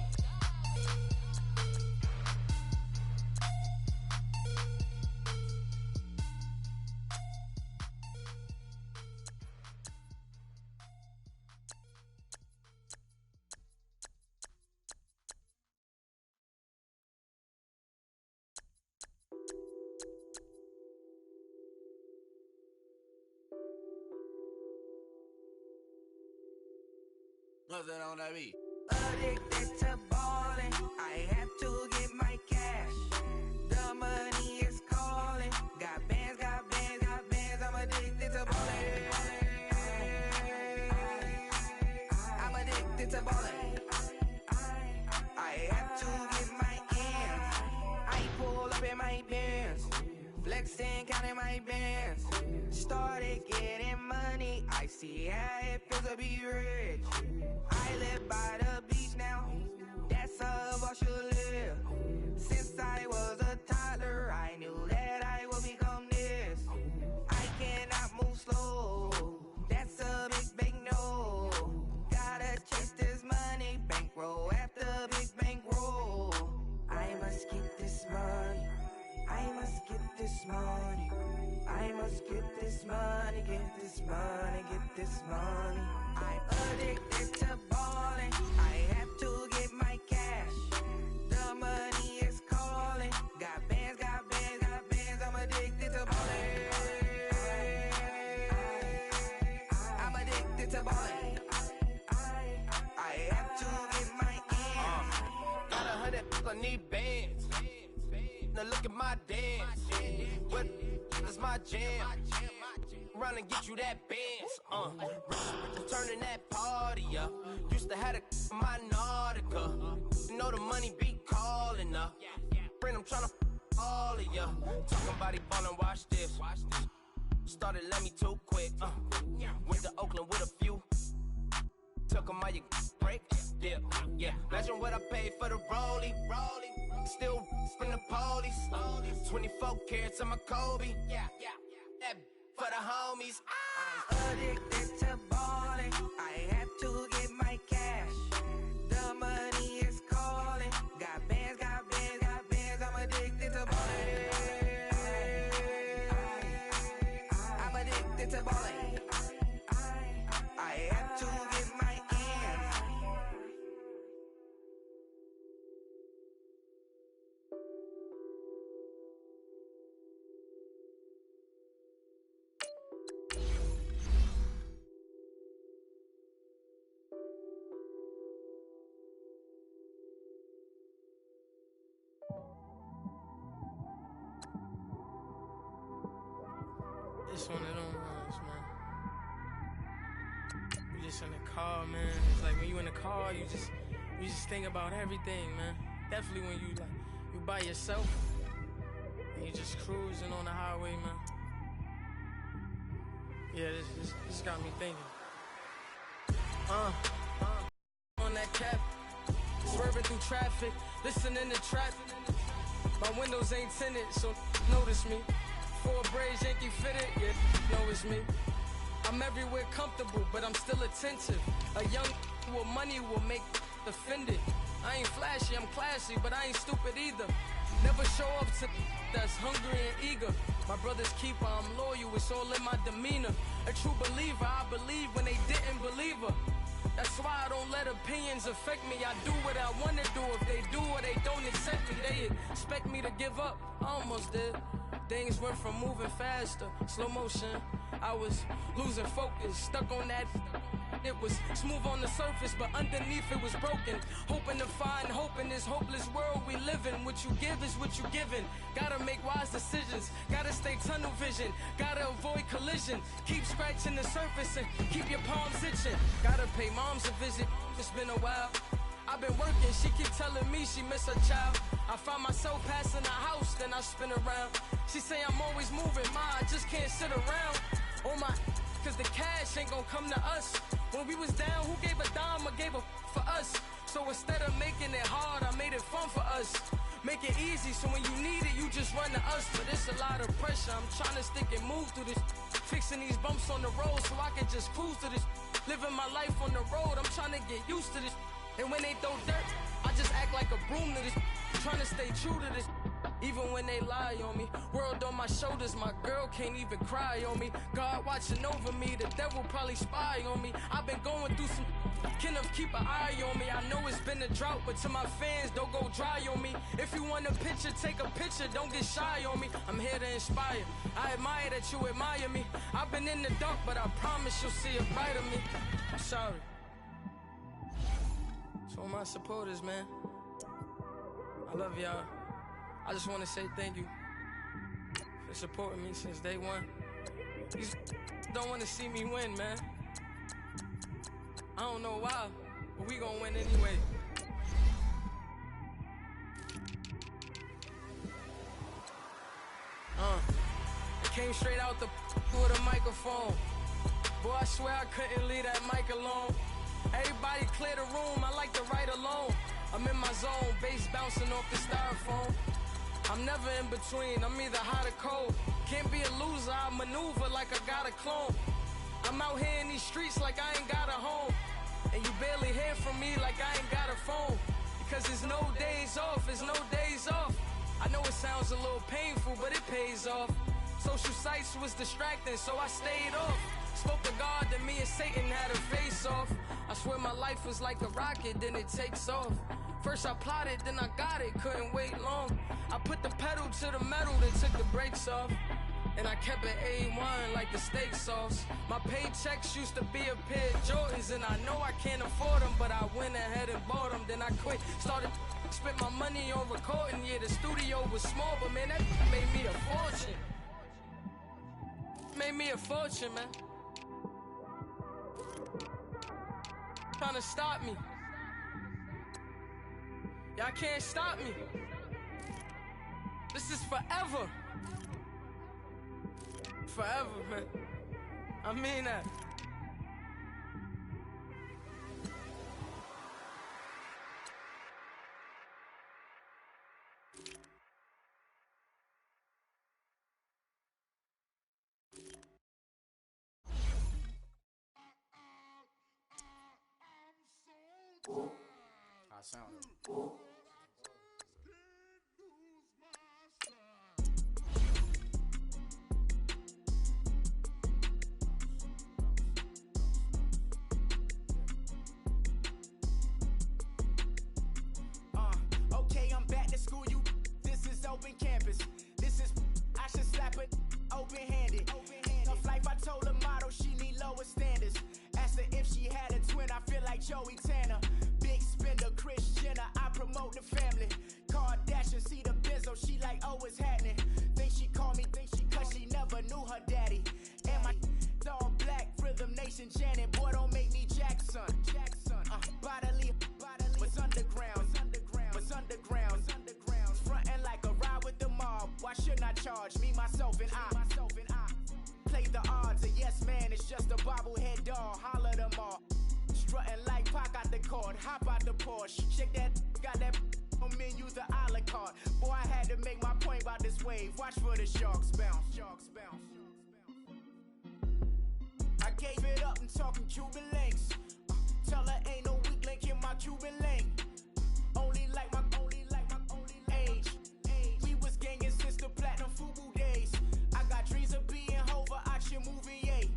Nothing on that beat. Addicted to ballin', I have to get my cash. The money is calling. Got bands, got bands, got bands. I'm addicted to ballin'. I'm addicted to ballin'. I have to get my ends. I pull up in my bands, flexing, counting my bands. Started getting money. I see how it feels to be rich. I live by the beach now, that's how I should live. Since I was a toddler, I knew that I would become this. I cannot move slow, that's a big no. Gotta chase this money, bankroll after big bankroll. I must get this money, I must get this money, I must get this money, get this money, get this money. I'm addicted to ballin', I have to get my cash. The money is calling. Got bands, got bands, got bands. I'm addicted to ballin'. I'm addicted to ballin'. I have to get my ends. Got 100, I need bands. Now look at my dance. What is my jam? Run and get you that bands. Turning that party up. Used to have a my Nautica. You know the money be calling up. Friend, I'm tryna all of ya. Talking about he ballin', watch this. Started let me too quick. Went to Oakland with a few. Took 'em all you break. Yeah. Imagine what I paid for the rollie. Still from the police. 24 carats on my Kobe. That for the homies. I'm addicted to ballin'. I have to get my cash. The money is calling. Got bands, got bands, got bands. I'm addicted to ballin'. I'm addicted to ballin'. I have to get my ends. It's one of them ones, man. You just in the car, man. It's like when you in the car, you just think about everything, man. Definitely when you by yourself and you just cruising on the highway, man. Yeah, this got me thinking. On that cap, swerving through traffic, listening to trap. My windows ain't tinted, so notice me. For a braids, Yankee fitted, yeah, know it's me. I'm everywhere comfortable, but I'm still attentive. A young with money will make offended. I ain't flashy, I'm classy, but I ain't stupid either. Never show up to that's hungry and eager. My brother's keeper, I'm loyal, it's all in my demeanor. A true believer, I believe when they didn't believe her. That's why I don't let opinions affect me. I do what I want to do. If they do or they don't accept me, they expect me to give up. I almost did. Things went from moving faster, slow motion. I was losing focus, stuck on that. It was smooth on the surface, but underneath it was broken. Hoping to find hope in this hopeless world we live in. What you give is what you given. Gotta make wise decisions. Gotta stay tunnel vision. Gotta avoid collision. Keep scratching the surface and keep your palms itching. Gotta pay moms a visit. It's been a while. I've been working, she keep telling me she miss her child. I find myself passing the house, then I spin around. She say I'm always moving, I just can't sit around. Oh my, cause the cash ain't gonna come to us. When we was down, who gave a dime or gave a for us? So instead of making it hard, I made it fun for us. Make it easy, so when you need it, you just run to us. But it's a lot of pressure, I'm trying to stick and move through this. Fixing these bumps on the road so I can just cruise to this. Living my life on the road, I'm trying to get used to this. And when they throw dirt, I just act like a broom to this. Trying to stay true to this. Even when they lie on me. World on my shoulders, my girl can't even cry on me. God watching over me, the devil probably spy on me. I've been going through some, Kenneth keep an eye on me. I know it's been a drought, but to my fans, don't go dry on me. If you want a picture, take a picture, don't get shy on me. I'm here to inspire, I admire that you admire me. I've been in the dark, but I promise you'll see a brighter me. I'm sorry. To all my supporters, man, I love y'all. I just want to say thank you for supporting me since day one. You don't want to see me win, man. I don't know why, but we gonna win anyway. I came straight out the with a microphone. Boy, I swear I couldn't leave that mic alone. Everybody clear the room, I like to write alone. I'm in my zone, bass bouncing off the styrofoam. I'm never in between, I'm either hot or cold. Can't be a loser, I maneuver like I got a clone. I'm out here in these streets like I ain't got a home. And you barely hear from me like I ain't got a phone. Because there's no days off, there's no days off. I know it sounds a little painful, but it pays off. Social sites was distracting, so I stayed off. Spoke to God, then me and Satan had a face off. I swear my life was like a rocket, then it takes off. First I plotted, then I got it, couldn't wait long. I put the pedal to the metal, then took the brakes off. And I kept it A1 like the steak sauce. My paychecks used to be a pair of Jordans, and I know I can't afford them, but I went ahead and bought them. Then I quit, started spent my money on recording. Yeah, the studio was small, but man, that made me a fortune. Made me a fortune, man. Trying to stop me. Y'all can't stop me. This is forever. Forever, man. I mean that. I sound it. Okay, I'm back to school, you. This is open campus. This is, I should slap it open-handed. Tough life, I told her motto, she need lower standards. Asked her if she had a twin, I feel like Joey Tanner. Big spender, Kris Jenner, I promote the family. Kardashian, see the Benzo, she like, oh, it's happening. Think she called me, cause she never knew her daddy. And my all black, Rhythm Nation, Janet, boy, don't make me Jackson. Bodily, what's underground, what's underground, frontin' like a ride with the mob. Why shouldn't I charge me, myself, and I? Play the odds, a yes man, it's just a bobblehead doll. Holler them all. Strutting like Pac out the court, hop out the Porsche. Shake that, got that on menu, the a la carte. Boy, I had to make my point about this wave. Watch for the sharks bounce. Sharks bounce. I gave it up and talking Cuban links. Tell her ain't no weak link in my Cuban link. Only like my age. We was gangin' since the platinum FUBU days. I got dreams of being Hova, action movie, yay.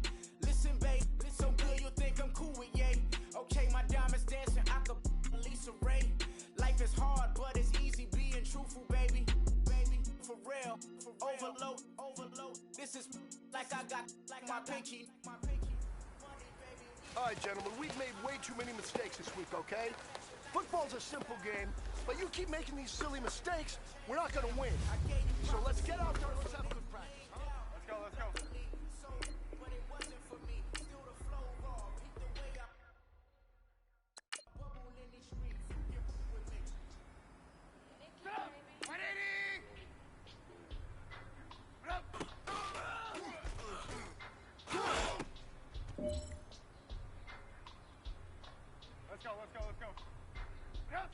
Listen, babe, so good you think I'm cool with yay. Okay, my diamonds dancing, I could Lisa Ray. Life is hard, but it's easy being truthful, baby. For real, overload. This is like I got like my pinky. All right, gentlemen, we've made way too many mistakes this week, okay? Football's a simple game, but you keep making these silly mistakes, we're not gonna win. So let's get out there and let's have a good practice. Let's go, let's go. Let's go, let's go, let's go. Yep.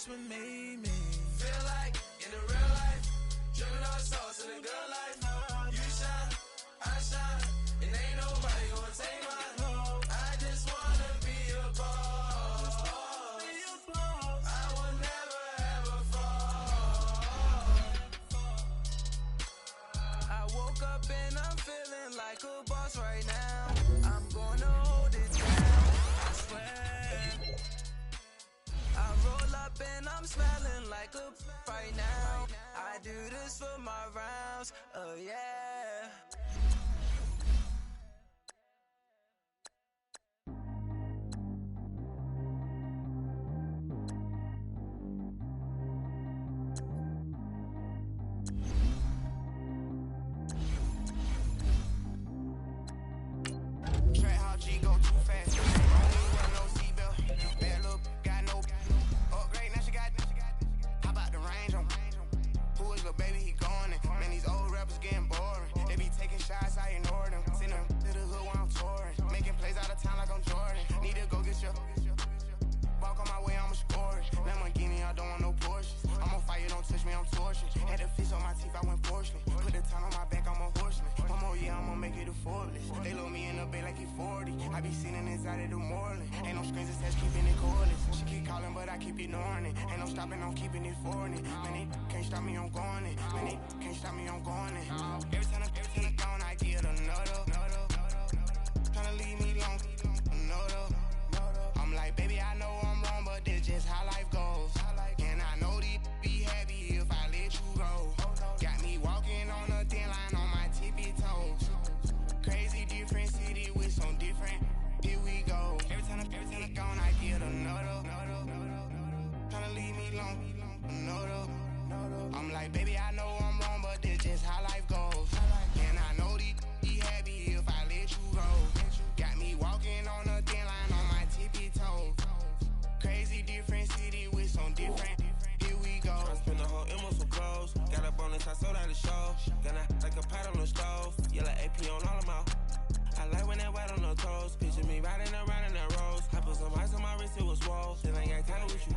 that's what made me feel like in the real life, dripping on sauce in the good life. You shine, I shine, and ain't nobody gonna take mine. I just wanna be a boss. I will never ever fall. I woke up and I'm feeling like a boss right now. I'm gonna hold it down, I swear. I roll up and I'm smelling like a right now. I do this for my rounds, oh yeah. Trap how G go too fast. Only wear no seatbelt. Bad look, got no upgrade. Now she got. How about the range on? Who is the baby? He going in. Man, these old rappers getting boring. They be taking shots, I ignore them. Send them to the hood while I'm touring. Making plays out of town like I'm Jordan. Need to go get your. Walk on my way, I'ma score it. Lamborghini, I don't want no Porsches. I'm on fire, don't touch me, I'm torching. Had the fish on my teeth, I went porcelain. Put the town on my back, I'm a horseman. One more year, I'ma make it a Forbes. They load me in the bay like he 40. I be sitting inside of the Moreland. Ain't no screens attached, keeping it cordless. She keep calling, but I keep ignoring it. Ain't no stopping, I'm keeping it for it. Man, they can't stop me, I'm going it. Man, they can't stop me, I'm going it. Every time I gone, I get another. Tryna leave me long, another. I'm like, baby, I know I'm wrong, but this just how life goes. And I know these be happy if I let you go. Got me walking on a thin line on my tippy toes. Crazy different city with some different. Here we go. Every time I gone, I get another. Tryna leave me long, another. I'm like, baby, I know I'm wrong, but this just how life goes. And I know these be happy if I let you go. Got me walking on a thin line on my tippy toes. Crazy different city with some different. Here we go. I spend the whole M on some clothes. Got a bonus, I sold out the show. Gonna like a pot on the stove. Yellow AP on all of my. I like when that white on the toes. Picture me riding around in that rose. I put some ice on my wrist, it was swole. Still ain't got time with you.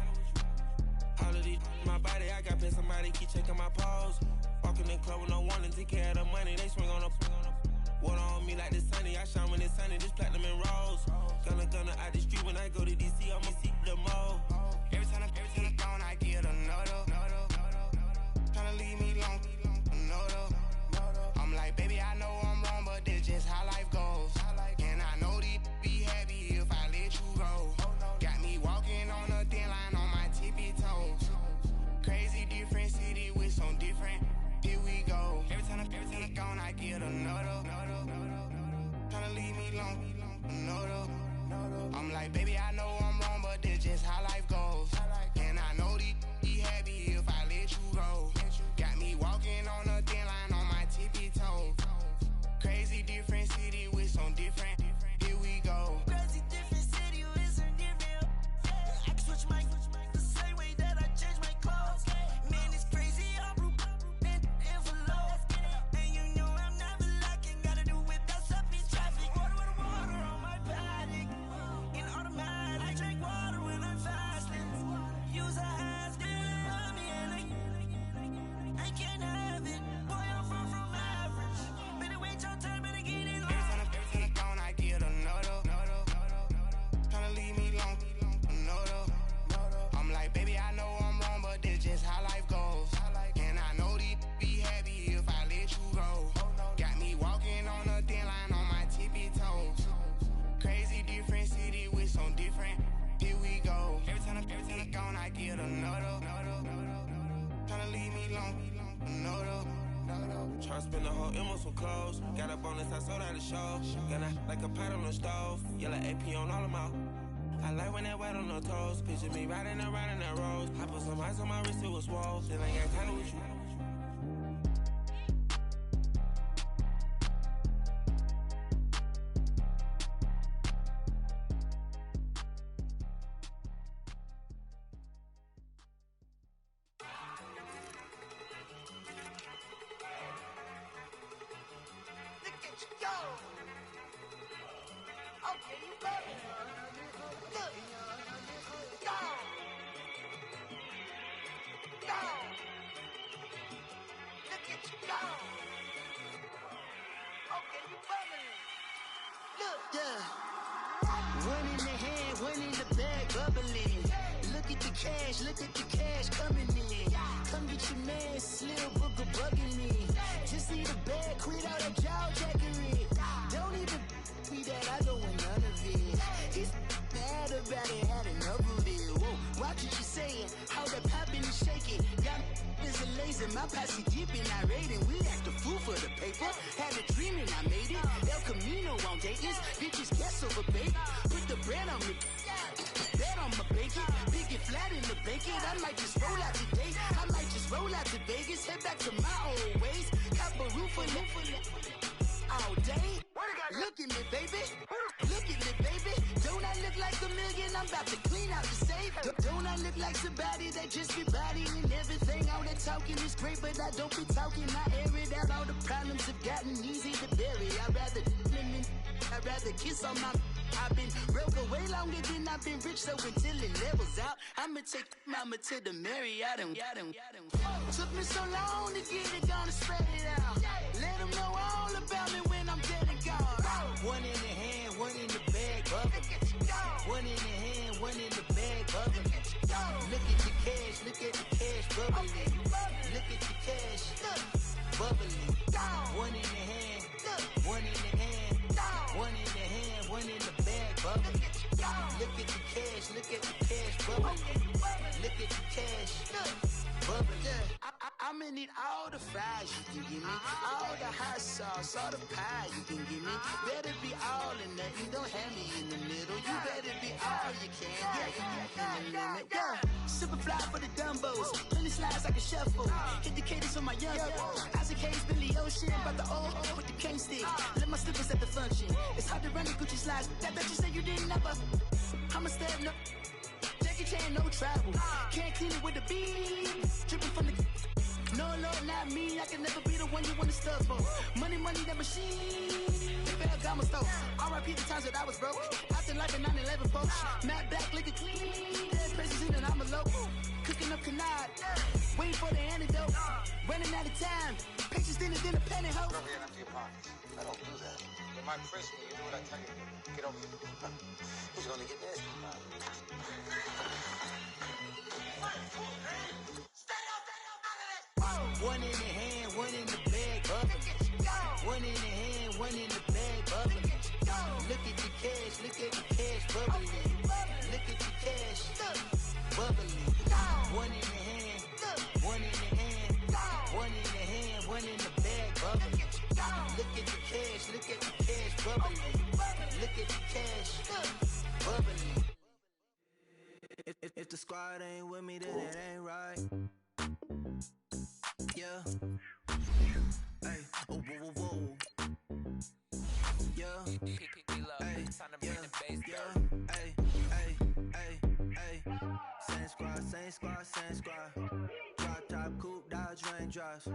All of these my body, I got pissed. Somebody keep checking my pose. Walking in the club with no warning, take care of the money. They swing on the. Water on me like the sunny. I shine when it's sunny. This platinum and rose. Gonna out the street when I go to DC. I'ma see the mall. Every time I gone, I get another. Tryna leave me long, another. I'm like, baby, I know I'm wrong, but this just how life goes. And I know these be happy if I let you go. Got me walking on a thin line on my tippy toes. Crazy different city with some different. Here we go. Every time I gone, I get another. Tryna leave me long, another. I'm like, baby, I know I'm wrong, but this just how life goes. And I know these be happy if I let you go. Got me walking on a thin line on my tippy toes. Crazy different city with some different. Here we go. Crazy different city with some different. I can switch my the same way that I change my clothes. Man, it's crazy, I'm blue and envelope. And you know I'm never lacking. Gotta do it, that's up in traffic. Water on my paddock. In automatic, I drink water when I'm fasting. Use a has on me and I can't have it. Boy, I'm far from average. Better wait your turn, better get in line. Every time I gone, I get another. Tryna leave me long, another. I'm like, baby, I know I'm wrong, but this just how life goes. And I know these be happy if I let you go. Got me walking on a thin line on my tippy toes. Crazy different city with some different. Here we go. Every time I gone, I get another. Tryna leave me long, another. Tryna spend the whole M on some clothes. Got a bonus, I sold out the show. Gonna like a pot on the stove. Yellow AP on all of my. I like when that white on the toes. Picture me riding around in that rose. I put some ice on my wrist, it was swole. Still ain't got time with you. go. Look at you go. Okay, you bubbling. Look, yeah. One in the hand, one in the bag, bubbling. Look at the cash coming in. Come get your man, Slim Booker bugging me. Just need a bag, quit all that jaw jackery. Don't even be that, I don't want none of it. He's mad about it, had enough of it. Whoa, watch what you saying, how that poppin' and shaking. Y'all is a lazy, my posse dipping, I raiding. We act a fool for the paper. Had a dream and I made it. El Camino on Dayton's, bitches guess over baby. Put the bread on me. Bet on my bacon, big and flat in the bacon. I might just roll out today. I might just roll out to Vegas, head back to my old ways. Cop a roof for all day. Look at me, baby. Look at me, baby. Don't I look like a million? I'm about to clean out the safe. Don't I look like somebody that just be bodying everything? All that talking is great, but I don't be talking. I air it out. All the problems have gotten easy to bury. I'd rather kiss on my. I've been broke way longer than I've been rich, so until it levels out, I'ma take mama to the Marriott and took me so long to get it, gonna spread it out. Let them know all about me when I'm dead and gone. One in the hand, one in the bag, bubbling. One in the hand, one in the bag, bubbling. Look at the cash, bubbling. Look at the cash, bubbling. One in the hand, one in the hand, one in the hand, one in the bag, bubbling. Look at the cash, bubbling. Look at the cash, bubbling. I'ma need all the fries you can give me, all the hot sauce, all the pie you can give me. Better be all or nothing, don't have me in the middle. You better be all you can, yeah, in the limit. Yeah, super fly for the Dumbos, plenty slides like a shuffle. Hit the cadence on my young Isaac Hayes, Billy Ocean, about the old with the cane stick. Let my slippers at the function. It's hard to run the Gucci slides. That you say you didn't never. I'm a step no. Jackie Chan, no travel. Can't clean it with the beat. Dripping from the. No, Lord, not me. I can never be the one you want to stuff for. Money, that machine. Ferragamo stove. R.I.P. the times that I was broke. After life in 9/11, folks. Matte black, liquor clean. Dead presents in and I'm a local. Cooking up canard. Waiting for the antidote. Running out of time. Patience thinner than a penny hoe. Over here and empty your pockets. I don't do that. You might frisk me. You do what I tell you. Get over here. Who's gonna get this? One in the hand, one in the bag, bubbling. One in the hand, one in the bag, bubbling. Look at the cash, bubbling. Look at the cash, bubbling. One in the hand, one in the hand, one in the hand, one in the bag, bubbling. Look at the cash, bubbling. Look at the cash, bubbling. If the squad ain't with me, then it ain't right. Yeah. Hey. Oh, whoa, whoa, whoa. Yeah. Hey. Yeah. Yeah. Hey. Hey. Hey. Hey. Same squad. Drop top, coupe, Dodge raindrops.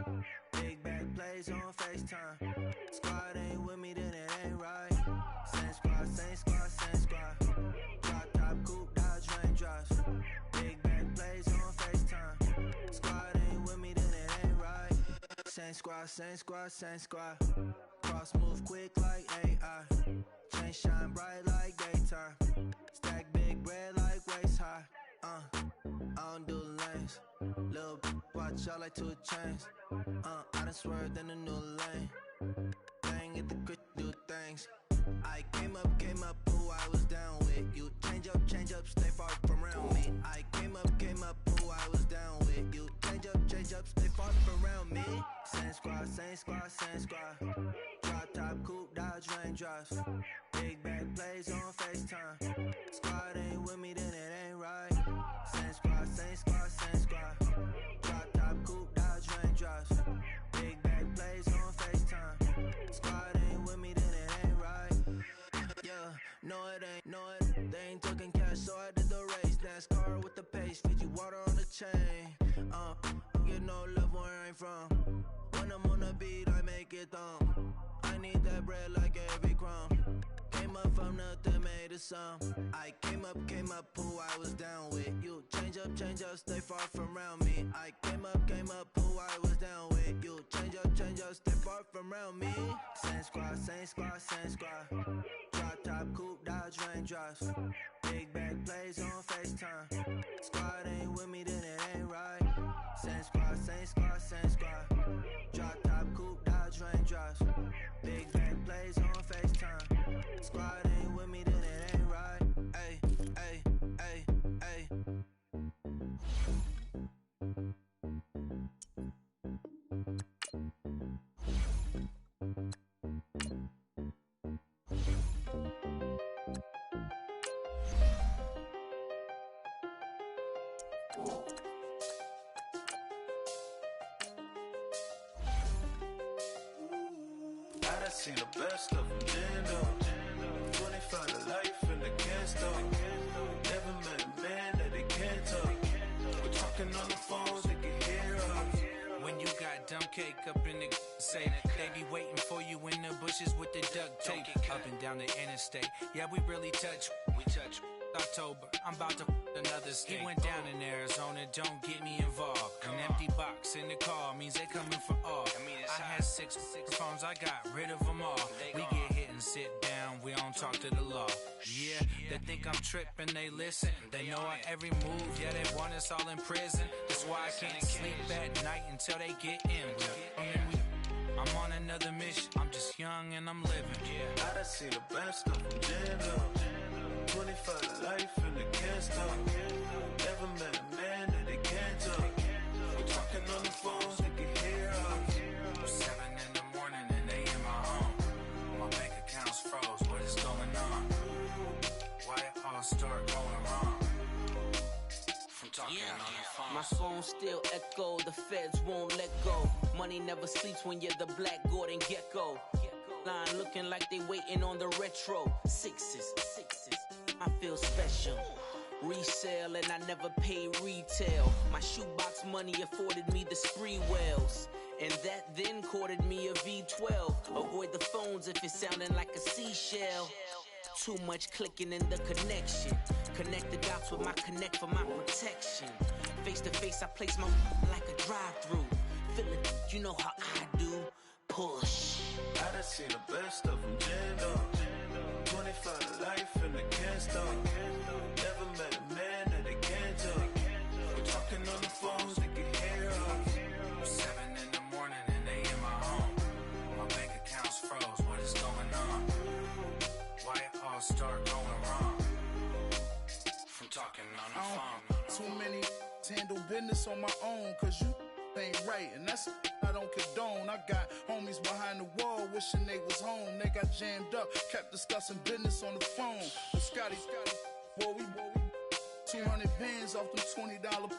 Big back plays on FaceTime. Squad ain't with me, then it ain't right. Same squad. Drop top, coupe, Dodge raindrops. Big back plays on FaceTime. Squad ain't with me, then it ain't right. Same squad. Cross move quick like AI. Chain shine bright like daytime. Stack big bread like waist high. I don't do lanes. Lil' watch out like 2 chains. I done swerved in a new lane. Bang at the crit, do things. I came up, who I was down with. You change up, stay far from around me. I came up, who I was down with. You change up, stay far from around me. Same squad. Drop top, coupe, Dodge raindrops. Big back plays on FaceTime. Squad ain't with me, then it ain't right. Same squad. Drop top, coupe, Dodge raindrops. Big back plays on FaceTime. Squad ain't with me, then it ain't right. Yeah, no it ain't. They ain't talking cash, so I did the race. NASCAR with the pace, feed you water on the chain. Get no love where I'm from. When I'm on the beat, I make it thumb. I need that bread like every crumb. Came up from nothing made a sum. I came up, who I was down with. You change up, stay far from around me. I came up, who I was down with. You change up, stay far from around me. Same squad, same squad, same squad. Drop top, coupe, Dodge raindrops. Big back plays on FaceTime. Squad ain't with me, then it ain't right. Same squad, same squad, same squad. Drop top, coupe, Dodge raindrops. Big back plays on FaceTime. Squad ain't with me, then it ain't right. Ay, ay, ay, ay. I done seen the best of them, Jando. 25 to life in the can't Never met a man that they can't talk. We're talking on the phones, they can hear us. When you got dumb cake up in the say, they be waiting for you in the bushes with the duct tape. Up and down the interstate, yeah, we really touch. We touch. October, I'm about to another state. He went down in Arizona, don't get me involved. An empty box in the car means they coming for all. I had six phones, I got rid of them all. We get hit and sit down, we don't talk to the law. Yeah, they think I'm tripping, they listen. They know our every move, yeah, they want us all in prison. That's why I can't sleep at night until they get in. I'm on another mission, I'm just young and I'm living. I done seen the best of them, Jando. 25 to life in the can't Never met a man that they can't talk. We're talking on the phones, they can hear us. 7 in the morning and they in my home. My bank account's froze, what is going on? Why it all start going wrong? From talking on the phone. My phone still echo, the feds won't let go. Money never sleeps when you're the Black Gordon Gecko. Line looking like they waiting on the retro. Sixes, I feel special. Resale and I never paid retail. My shoebox money afforded me the spree wells. And that then courted me a V12. Avoid the phones if it's sounding like a seashell. Too much clicking in the connection. Connect the dots with my connect for my protection. Face to face, I place my like a drive-through. Feeling, you know how I do. Push. I done seen the best of them, Jando. 25 to life in the can't Never met a man that they can't talk. We're talking on the phones, they can hear us. 7 in the morning and they in my home. My bank account's froze, what is going on? Why it all start going wrong? From talking on the phone. Too many handle business on my own, cause you ain't right, and that's I don't condone. I got homies behind the wall wishing they was home. They got jammed up, kept discussing business on the phone. But Scotty, boy, we 200 bands off them $20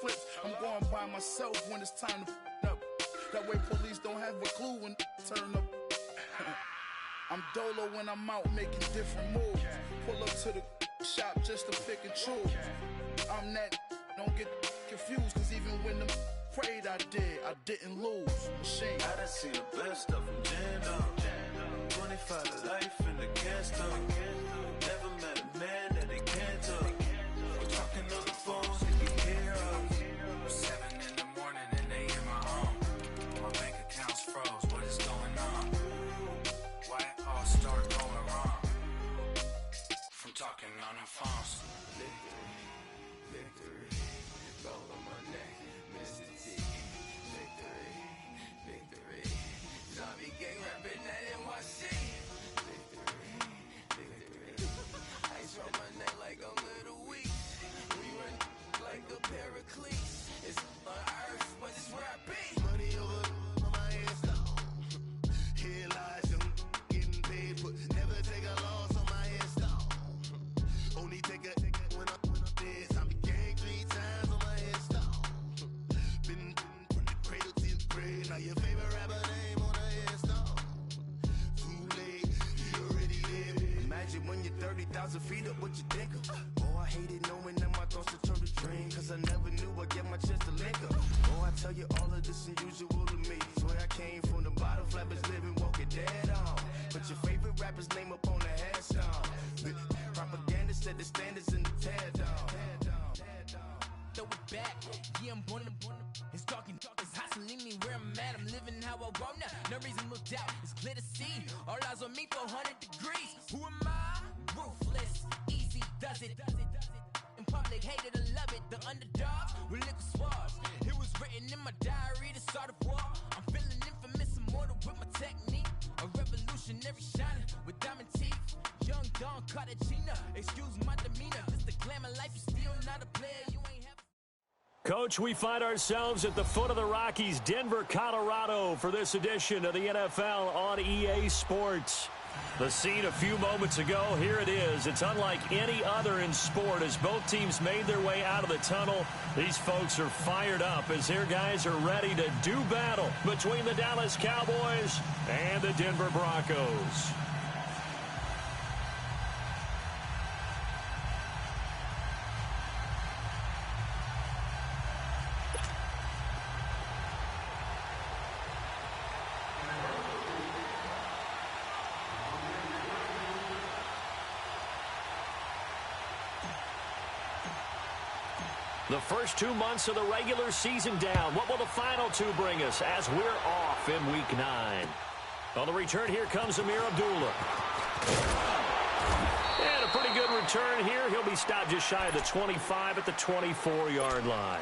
flips. I'm going by myself when it's time to up. That way police don't have a clue when turn up. I'm dolo when I'm out making different moves. Pull up to the shop just to pick and choose. I'm that, don't get confused, cause even when the prayed I didn't lose. Machine. I done seen the best of them, Jando. 25 to life in the can't Never met a man that they can't talk. We're talking on the phones, they can hear us. 7 in the morning and they in my home. My bank account's froze, what is going on? Why it all start going wrong? From talking on the phones. Victory, gold on my neck, Mr. T. Victory, zombie gang rapping that NYC. Victory, ice on my neck like I'm Little Weak. We run like a Pericles. It's on earth, but it's where I be. Money over on my hands down. Here lies them getting paid, but never take a loss on my hands down. Only take a when I'm dead. I be gang 3 times on my hands down. Been from the cradle to the grave. Now your favorite rapper name on the headstone. Too late, you already live. Imagine when you're 30,000 feet up, what you think of? Oh, I hated knowing that my thoughts would turn to dream, cause I never knew I'd get my chance to link up. Oh, I tell you all of this unusual to me. Swear I came from the bottom, flappers living, walking dead on. Put your favorite rapper's name up on the headstone. I'm born to it's talking, it's hustling me where I'm at. I'm living how I want now. No reason to doubt, it's clear to see. All eyes on me, 400 degrees. Who am I? Ruthless, easy does it. In public, hated or love it. The underdogs with liquid swabs. It was written in my diary to start a war. I'm feeling infamous, immortal with my technique. A revolutionary shining with diamond teeth. Young Don Cartagena, excuse my demeanor. Just the glamour life, you still not a player. You ain't have. Coach, we find ourselves at the foot of the Rockies, Denver, Colorado, for this edition of the NFL on EA Sports. The scene a few moments ago, here it is. It's unlike any other in sport as both teams made their way out of the tunnel. These folks are fired up as their guys are ready to do battle between the Dallas Cowboys and the Denver Broncos. The first 2 months of the regular season down. What will the final two bring us as we're off in Week 9? On the return, here comes Amir Abdullah. And a pretty good return here. He'll be stopped just shy of the 25 at the 24-yard line.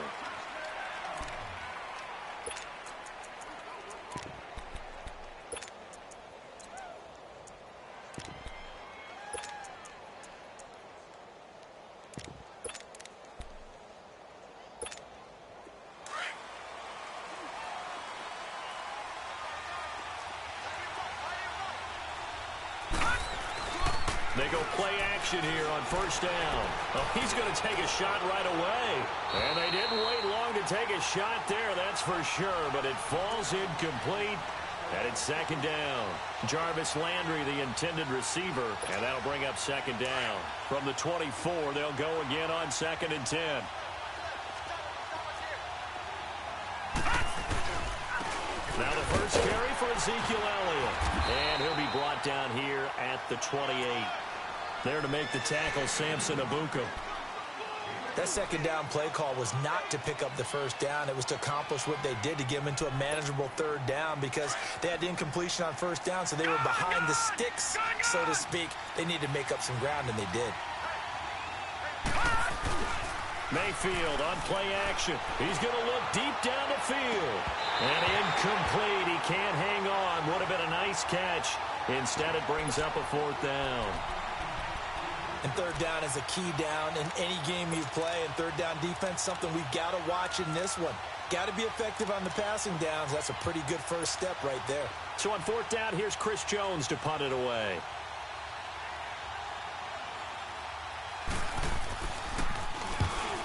They go play action here on first down. Oh, he's going to take a shot right away. And they didn't wait long to take a shot there, that's for sure. But it falls incomplete, and it's second down. Jarvis Landry, the intended receiver, and that'll bring up second down. From the 24, they'll go again on 2nd and 10. Now the first carry for Ezekiel Elliott. And he'll be brought down here at the 28. There to make the tackle, Samson Abuka. That second down play call was not to pick up the first down. It was to accomplish what they did to get them into a manageable third down because they had incompletion on first down, so they were behind the sticks, so to speak. They needed to make up some ground, and they did. Mayfield on play action. He's going to look deep down the field. And incomplete. He can't hang on. Would have been a nice catch. Instead, it brings up a fourth down. And third down is a key down in any game you play. And third down defense, something we've got to watch in this one. Got to be effective on the passing downs. That's a pretty good first step right there. So on fourth down, here's Chris Jones to punt it away.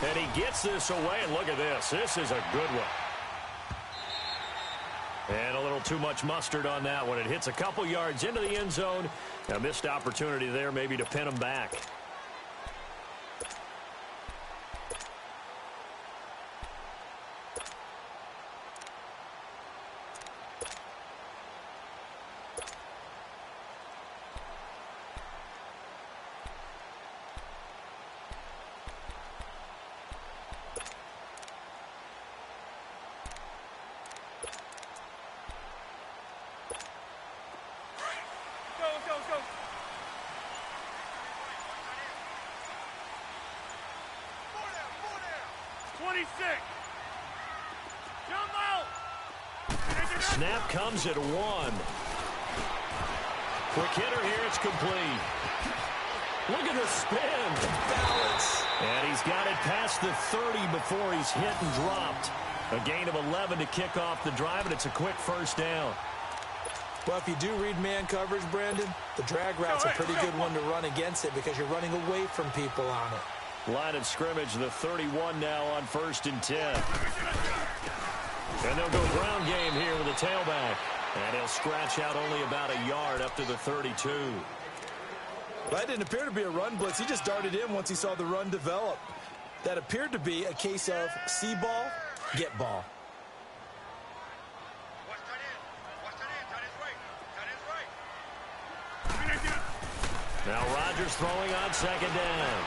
And he gets this away, and look at this. This is a good one. And a little too much mustard on that one. It hits a couple yards into the end zone. A missed opportunity there maybe to pin him back. Let's go. 26. Jump out. Snap comes at 1. Quick hitter here. It's complete. Look at the spin. Balance. And he's got it past the 30 before he's hit and dropped. A gain of 11 to kick off the drive, and it's a quick first down. Well, if you do read man coverage, Brandon, the drag route's a pretty good one to run against it because you're running away from people on it. Line of scrimmage, the 31 now on 1st and 10. And they'll go ground game here with a tailback. And he'll scratch out only about a yard up to the 32. Well, that didn't appear to be a run blitz. He just darted in once he saw the run develop. That appeared to be a case of see ball, get ball. Now Rodgers throwing on 2nd down.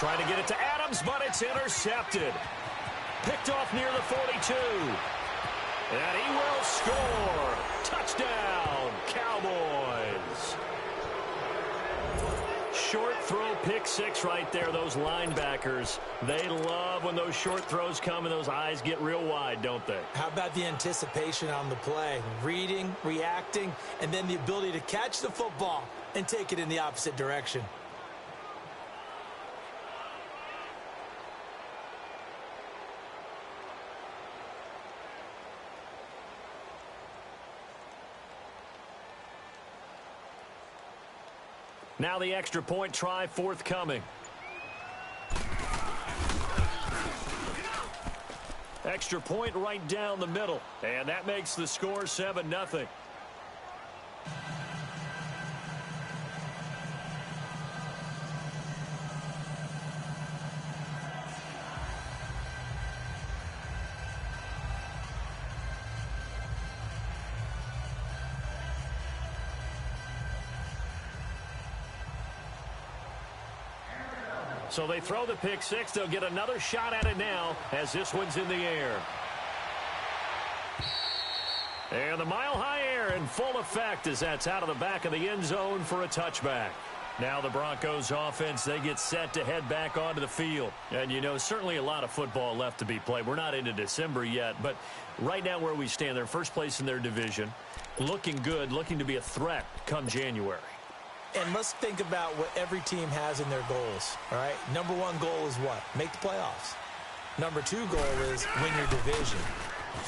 Trying to get it to Adams, but it's intercepted. Picked off near the 42. And he will score. Touchdown, Cowboys. Short throw pick six right there. Those linebackers, they love when those short throws come and those eyes get real wide, don't they? How about the anticipation on the play? Reading, reacting, and then the ability to catch the football and take it in the opposite direction. Now the extra point try forthcoming. Extra point right down the middle. And that makes the score 7-0. So they throw the pick six. They'll get another shot at it now as this one's in the air. And the mile-high air in full effect as that's out of the back of the end zone for a touchback. Now the Broncos offense, they get set to head back onto the field. And, you know, certainly a lot of football left to be played. We're not into December yet, but right now where we stand, they're first place in their division. Looking good, looking to be a threat come January. And let's think about what every team has in their goals, all right? Number one goal is what? Make the playoffs. Number two goal is win your division.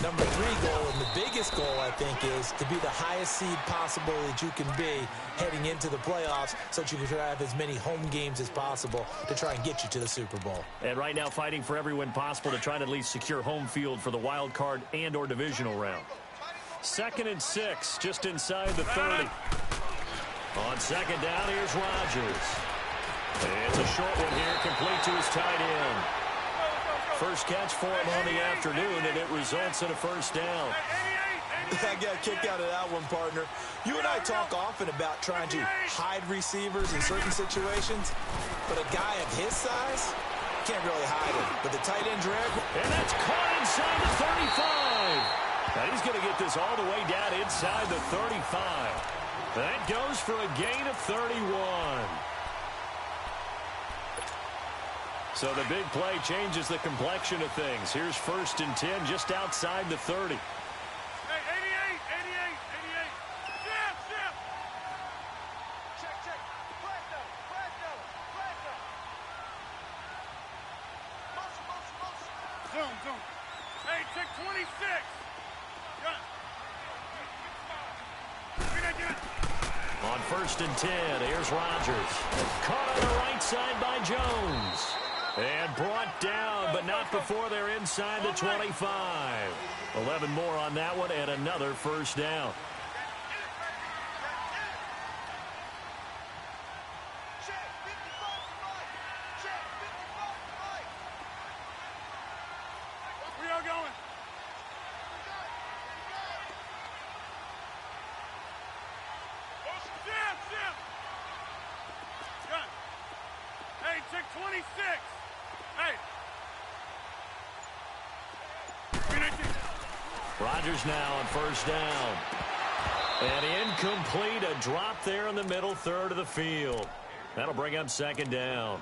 Number three goal, and the biggest goal, I think, is to be the highest seed possible that you can be heading into the playoffs so that you can have as many home games as possible to try and get you to the Super Bowl. And right now fighting for every win possible to try to at least secure home field for the wild card and or divisional round. 2nd and 6, just inside the 30. On second down, here's Rodgers. It's a short one here, complete to his tight end. First catch for him on the afternoon, and it results in a first down. I got a kick out of that one, partner. You and I talk often about trying to hide receivers in certain situations, but a guy of his size can't really hide him. But the tight end drag. And that's caught inside the 35. Now he's going to get this all the way down inside the 35. That goes for a gain of 31. So the big play changes the complexion of things. Here's 1st and 10 just outside the 30. Hey, 88. Zip. Check. Flag no. Motion. Zoom. Hey, check 26. Gun. On 1st and 10, here's Rodgers. Caught on the right side by Jones. And brought down, but not before they're inside the 25. 11 more on that one, and another first down. We are going. Zip. Gun. Hey, check 26. Hey. Rodgers now on first down. And incomplete, a drop there in the middle third of the field. That'll bring up 2nd down.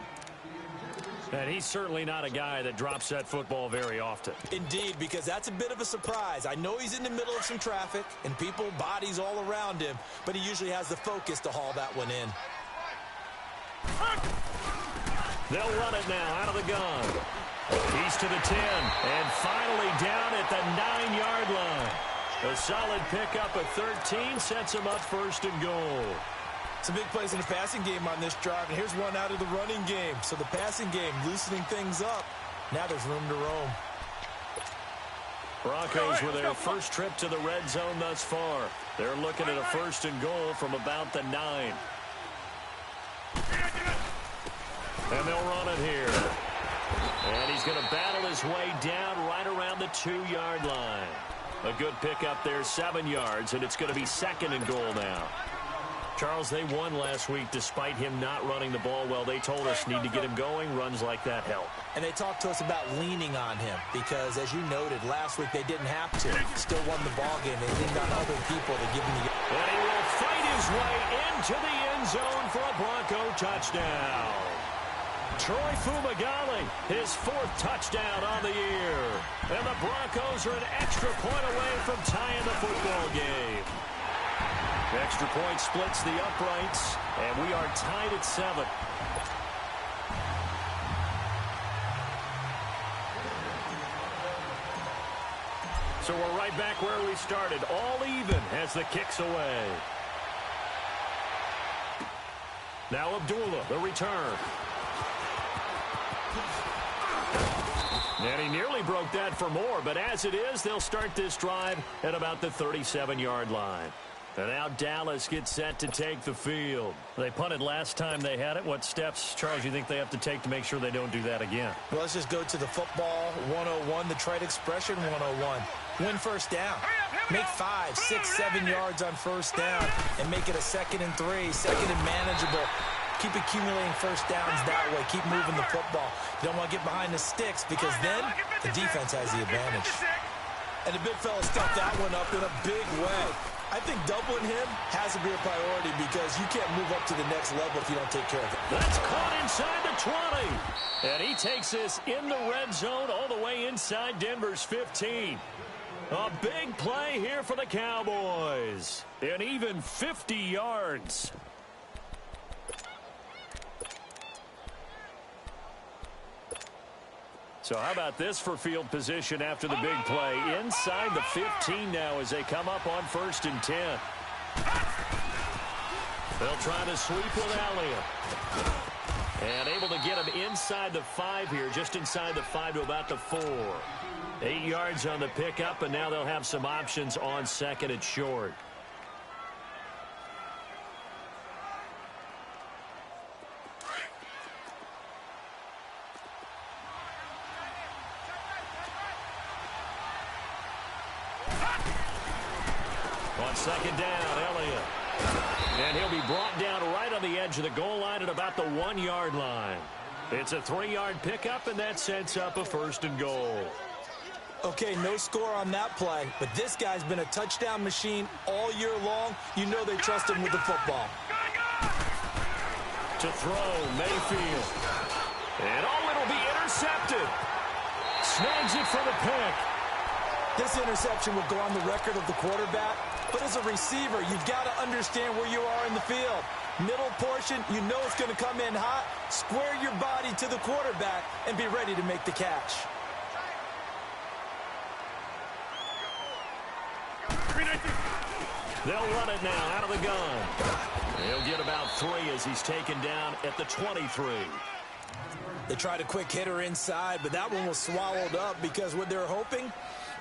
And he's certainly not a guy that drops that football very often. Indeed, because that's a bit of a surprise. I know he's in the middle of some traffic and people, bodies all around him, but he usually has the focus to haul that one in. They'll run it now out of the gun. He's to the 10, and finally down at the 9-yard line. A solid pickup of 13 sets him up 1st and goal. Some big plays in the passing game on this drive, and here's one out of the running game. So the passing game loosening things up. Now there's room to roam. Broncos with their first trip to the red zone thus far. They're looking at a 1st and goal from about the 9. And they'll run it here. And he's going to battle his way down right around the 2-yard line. A good pickup there, 7 yards, and it's going to be 2nd and goal now. Charles, they won last week despite him not running the ball well. They told us need to get him going. Runs like that help. And they talked to us about leaning on him because, as you noted, last week they didn't have to. Still won the ball game. They leaned on other people to give him the... And he will fight his way into the end zone for a Bronco touchdown. Troy Fumagalli, his 4th touchdown on the year. And the Broncos are an extra point away from tying the football game. Extra point splits the uprights, and we are tied at 7. So we're right back where we started, all even as the kick's away. Now Abdullah, the return. And he nearly broke that for more, but as it is, they'll start this drive at about the 37-yard line. And now Dallas gets set to take the field. They punted last time they had it. What steps, Charles, you think they have to take to make sure they don't do that again? Well, let's just go to the football 101, the trite expression 101. Win first down. Make 5, 6, 7 yards on first down and make it a 2nd and 3, second and manageable. Keep accumulating first downs that way. Keep moving the football. You don't want to get behind the sticks because then the defense has the advantage. And the big fella stuffed that one up in a big way. I think doubling him has to be a priority because you can't move up to the next level if you don't take care of it. That's caught inside the 20. And he takes this in the red zone all the way inside Denver's 15. A big play here for the Cowboys. And even 50 yards. So how about this for field position after the big play? Inside the 15 now as they come up on 1st and 10. They'll try to sweep with Elliott. And able to get him inside the 5 here, just inside the 5 to about the 4. 8 yards on the pickup, and now they'll have some options on 2nd and short. On 2nd down, Elliott. And he'll be brought down right on the edge of the goal line at about the 1-yard line. It's a 3-yard pickup, and that sets up a 1st and goal. Okay, no score on that play, but this guy's been a touchdown machine all year long. You know they trust him with the football. To throw, Mayfield. And it'll be intercepted. Snags it for the pick. This interception will go on the record of the quarterback, but as a receiver, you've got to understand where you are in the field. Middle portion, you know it's going to come in hot. Square your body to the quarterback and be ready to make the catch. They'll run it now out of the gun. He'll get about 3 as he's taken down at the 23. They tried a quick hitter inside, but that one was swallowed up because what they're hoping,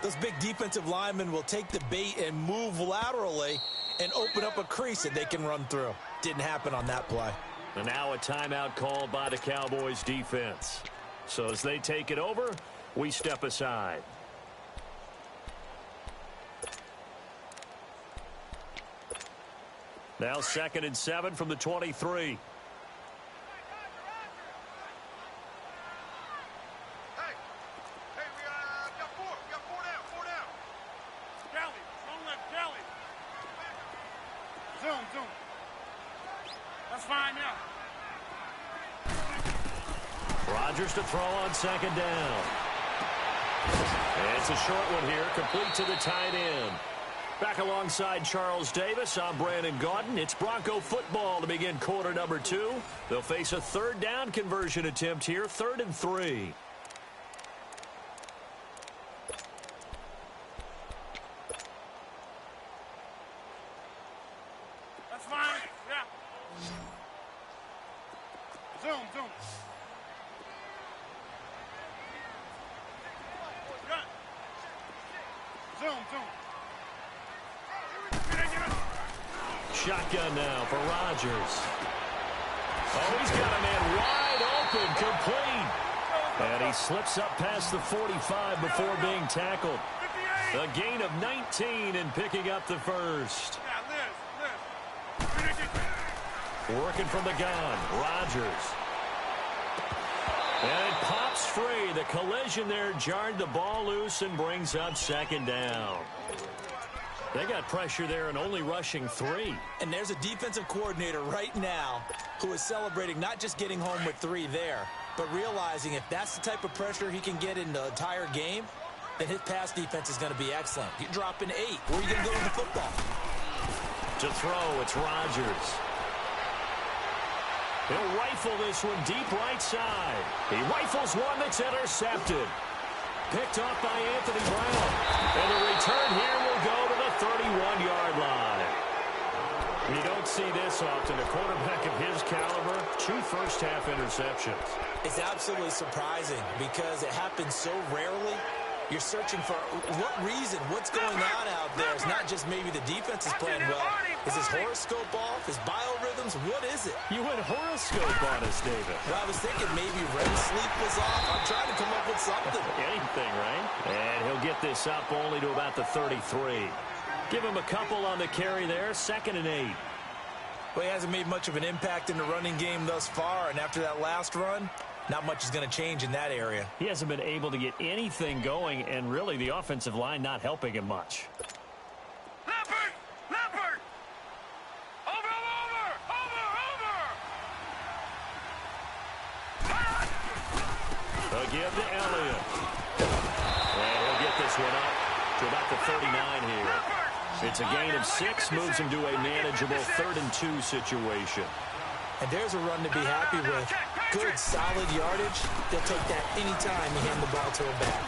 those big defensive linemen will take the bait and move laterally and open up a crease that they can run through. Didn't happen on that play. And now a timeout called by the Cowboys defense. So as they take it over, we step aside. Now 2nd and 7 from the 23. Zoom. That's fine now. Rodgers to throw on 2nd down. And it's a short one here, complete to the tight end. Back alongside Charles Davis, I'm Brandon Gaudin. It's Bronco football to begin quarter number 2. They'll face a 3rd down conversion attempt here, 3rd and 3. That's fine. Yeah. Zoom. Zoom. Shotgun now for Rodgers. Oh, he's got a man wide open, complete. And he slips up past the 45 before being tackled. A gain of 19 and picking up the 1st. Working from the gun. Rodgers. And it pops free. The collision there jarred the ball loose and brings up second down. They got pressure there and only rushing 3. And there's a defensive coordinator right now who is celebrating not just getting home with 3 there, but realizing if that's the type of pressure he can get in the entire game, then his pass defense is going to be excellent. You're dropping 8. Where are you going to go with the football? To throw, it's Rodgers. He'll rifle this one deep right side. He rifles one that's intercepted. Picked off by Anthony Brown. And the return here will go to the 31-yard line. You don't see this often. A quarterback of his caliber, 2 first-half interceptions. It's absolutely surprising because it happens so rarely. You're searching for what reason, what's going on out there. It's not just maybe the defense is playing well. Is his horoscope off? His biorhythms? What is it? You went horoscope on us, David. Well, I was thinking maybe REM sleep was off. I'm trying to come up with something. Anything, right? And he'll get this up only to about the 33. Give him a couple on the carry there. 2nd and 8. Well, he hasn't made much of an impact in the running game thus far, and after that last run, not much is going to change in that area. He hasn't been able to get anything going, and really the offensive line not helping him much. Leopard! Leopard! Over! They'll give to Elliott. And he'll get this one up to about the 39 here. It's a gain of 6, moves him to a manageable 3rd and 2 situation. And there's a run to be happy with. Good, solid yardage. They'll take that anytime you hand the ball to him back.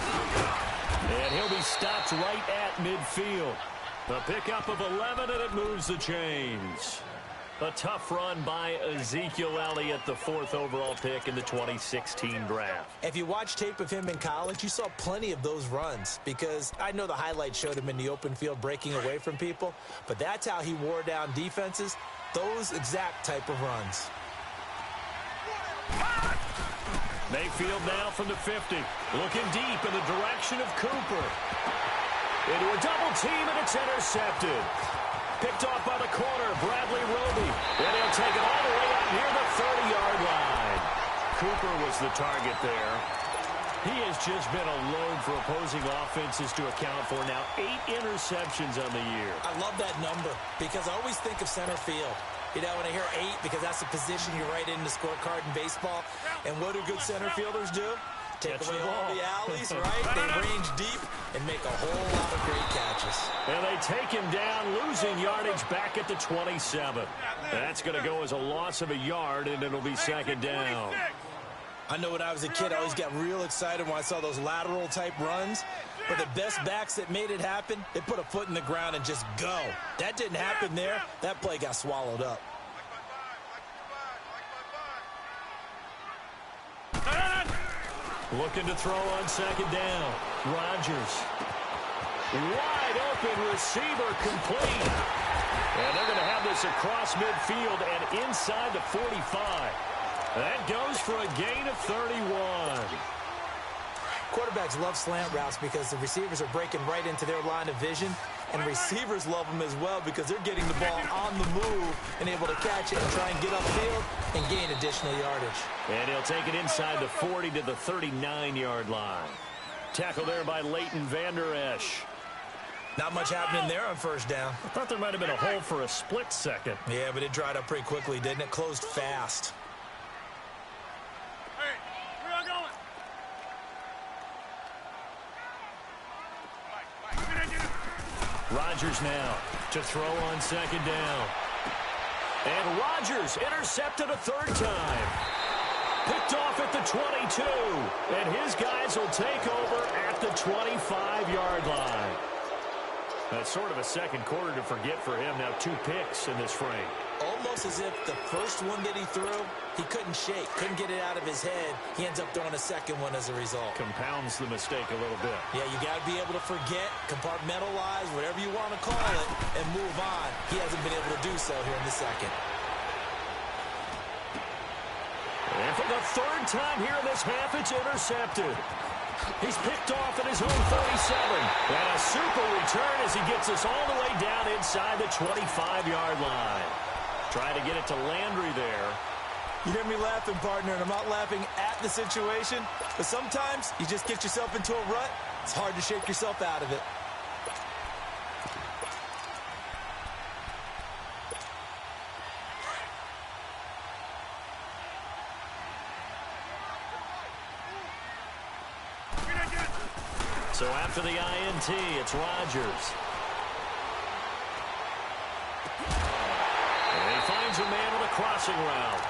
And he'll be stopped right at midfield. A pickup of 11, and it moves the chains. A tough run by Ezekiel Elliott, the 4th overall pick in the 2016 draft. If you watch tape of him in college, you saw plenty of those runs because I know the highlights showed him in the open field breaking away from people, but that's how he wore down defenses, those exact type of runs. Mayfield now from the 50, looking deep in the direction of Cooper. Into a double team, and it's intercepted. Picked off by the corner, Bradley Roby. And he'll take it all the way out near the 30-yard line. Cooper was the target there. He has just been a load for opposing offenses to account for now. 8 interceptions on the year. I love that number because I always think of center field. You know, when I hear 8, because that's the position you write in the scorecard in baseball. And what do good center fielders do? Take away all the alleys, right? They range deep and make a whole lot of great catches. And they take him down, losing yardage back at the 27. That's going to go as a loss of a yard, and it'll be 2nd down. I know when I was a kid, I always got real excited when I saw those lateral-type runs. But the best backs that made it happen, they put a foot in the ground and just go. That didn't happen there. That play got swallowed up. Looking to throw on 2nd down. Rodgers. Wide open receiver complete. And they're going to have this across midfield and inside the 45. That goes for a gain of 31. Quarterbacks love slant routes because the receivers are breaking right into their line of vision, and receivers love them as well because they're getting the ball on the move and able to catch it and try and get upfield and gain additional yardage. And he'll take it inside the 40 to the 39-yard line. Tackle there by Leighton Vander Esch. Not much happening there on 1st down. I thought there might have been a hole for a split second. Yeah, but it dried up pretty quickly, didn't it? Closed fast. Hey, where y'all going? Rodgers now to throw on 2nd down. And Rodgers intercepted a 3rd time. Picked off at the 22. And his guys will take over at the 25-yard line. That's sort of a second quarter to forget for him. Now 2 picks in this frame. Almost as if the first one that he threw, he couldn't shake, couldn't get it out of his head. He ends up throwing a second one as a result. Compounds the mistake a little bit. Yeah, you got to be able to forget, compartmentalize, whatever you want to call it, and move on. He hasn't been able to do so here in the second. And for the 3rd time here in this half, it's intercepted. He's picked off at his own 37. And a super return as he gets us all the way down inside the 25-yard line. Trying to get it to Landry there. You hear me laughing, partner, and I'm not laughing at the situation, but sometimes you just get yourself into a rut. It's hard to shake yourself out of it. So after the INT, it's Rodgers. And he finds a man with a crossing route.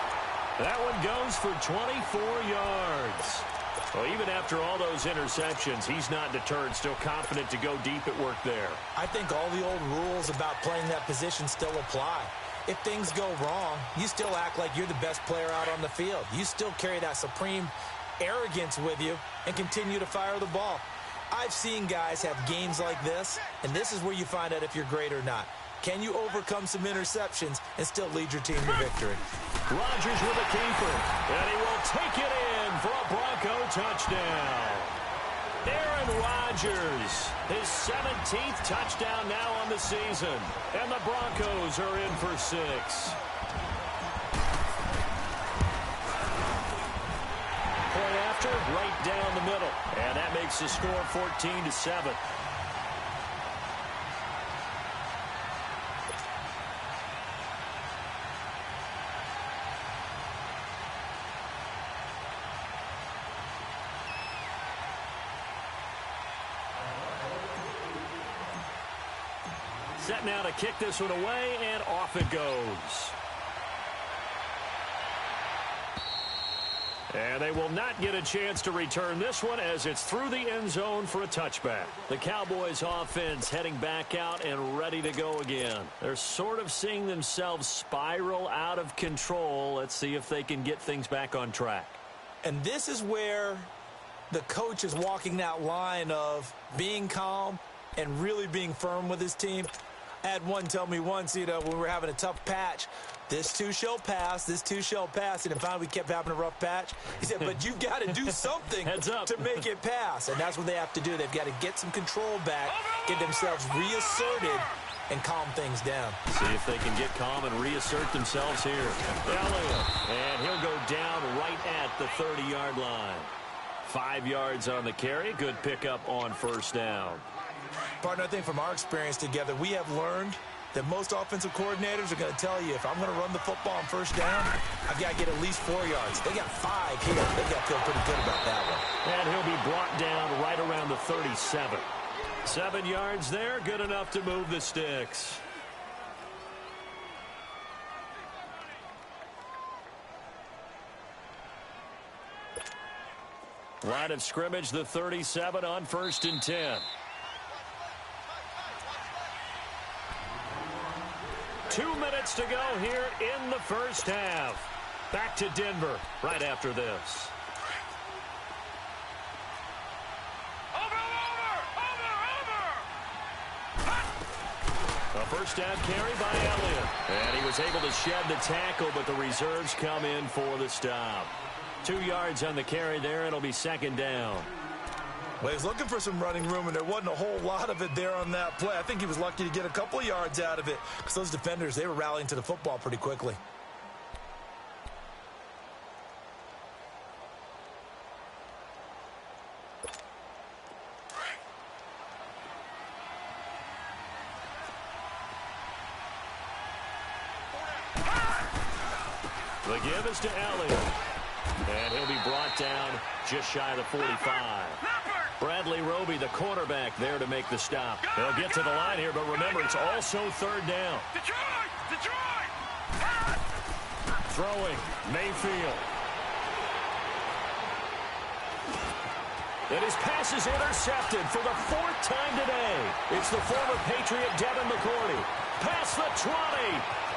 That one goes for 24 yards. Well, even after all those interceptions, he's not deterred, still confident to go deep at work there. I think all the old rules about playing that position still apply. If things go wrong, you still act like you're the best player out on the field. You still carry that supreme arrogance with you and continue to fire the ball. I've seen guys have games like this, and this is where you find out if you're great or not. Can you overcome some interceptions and still lead your team to victory? Rodgers with a keeper, and he will take it in for a Bronco touchdown. Aaron Rodgers, his 17th touchdown now on the season, and the Broncos are in for 6. Point after, right down the middle, and that makes the score 14-7. Set now to kick this one away, and off it goes. And they will not get a chance to return this one as it's through the end zone for a touchback. The Cowboys offense heading back out and ready to go again. They're sort of seeing themselves spiral out of control. Let's see if they can get things back on track. And this is where the coach is walking that line of being calm and really being firm with his team. I had one tell me once, when we were having a tough patch, this too shall pass, this too shall pass. And finally we kept having a rough patch. He said, but you've got to do something to make it pass. And that's what they have to do. They've got to get some control back, get themselves reasserted, and calm things down. See if they can get calm and reassert themselves here. Elliott, and he'll go down right at the 30-yard line. 5 yards on the carry. Good pickup on first down. Partner, I think from our experience together, we have learned that most offensive coordinators are going to tell you, if I'm going to run the football on first down, I've got to get at least 4 yards. They got 5 here. They've got to feel pretty good about that one. And he'll be brought down right around the 37. 7 yards there, good enough to move the sticks. Line of scrimmage, the 37 on 1st and 10. 2 minutes to go here in the first half. Back to Denver right after this. A first down carry by Elliott. And he was able to shed the tackle, but the reserves come in for the stop. 2 yards on the carry there. It'll be 2nd down. Well, he was looking for some running room, and there wasn't a whole lot of it there on that play. I think he was lucky to get a couple of yards out of it because those defenders, they were rallying to the football pretty quickly. The give is to Elliott. And he'll be brought down just shy of the 45. Bradley Roby, the cornerback, there to make the stop. They'll get to the line here, but remember, it's also 3rd down. Detroit! Throwing, Mayfield. And his pass is intercepted for the 4th time today. It's the former Patriot Devin McCourty. Past the 20,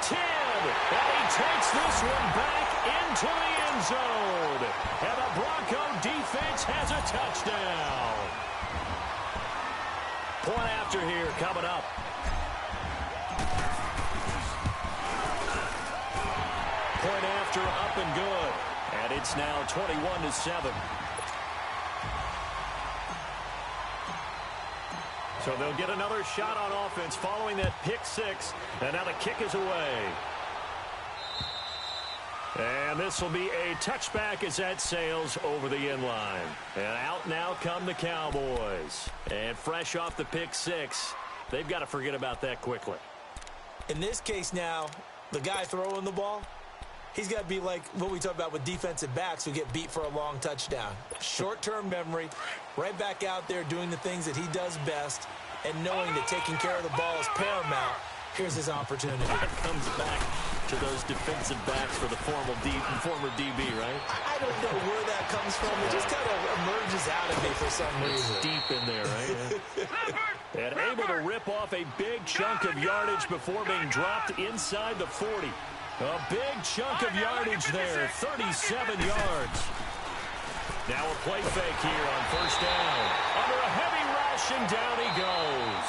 10, and he takes this one back into the end zone. And the Bronco defense has a touchdown. Point after here coming up. Point after up and good. And it's now 21-7. So they'll get another shot on offense following that pick 6. And now the kick is away. And this will be a touchback as that sails over the end line. And out now come the Cowboys. And fresh off the pick six, they've got to forget about that quickly. In this case now, the guy throwing the ball, he's got to be like what we talk about with defensive backs who get beat for a long touchdown. Short-term memory, right back out there doing the things that he does best, and knowing that taking care of the ball is paramount. Here's his opportunity. That comes back to those defensive backs for the former DB, right? I don't know where that comes from. It just kind of emerges out of me for some reason. It's deep in there, right? And able to rip off a big chunk of yardage before being dropped inside the 40. A big chunk of yardage there, 37 yards. Now a play fake here on first down. Under a heavy rush, and down he goes.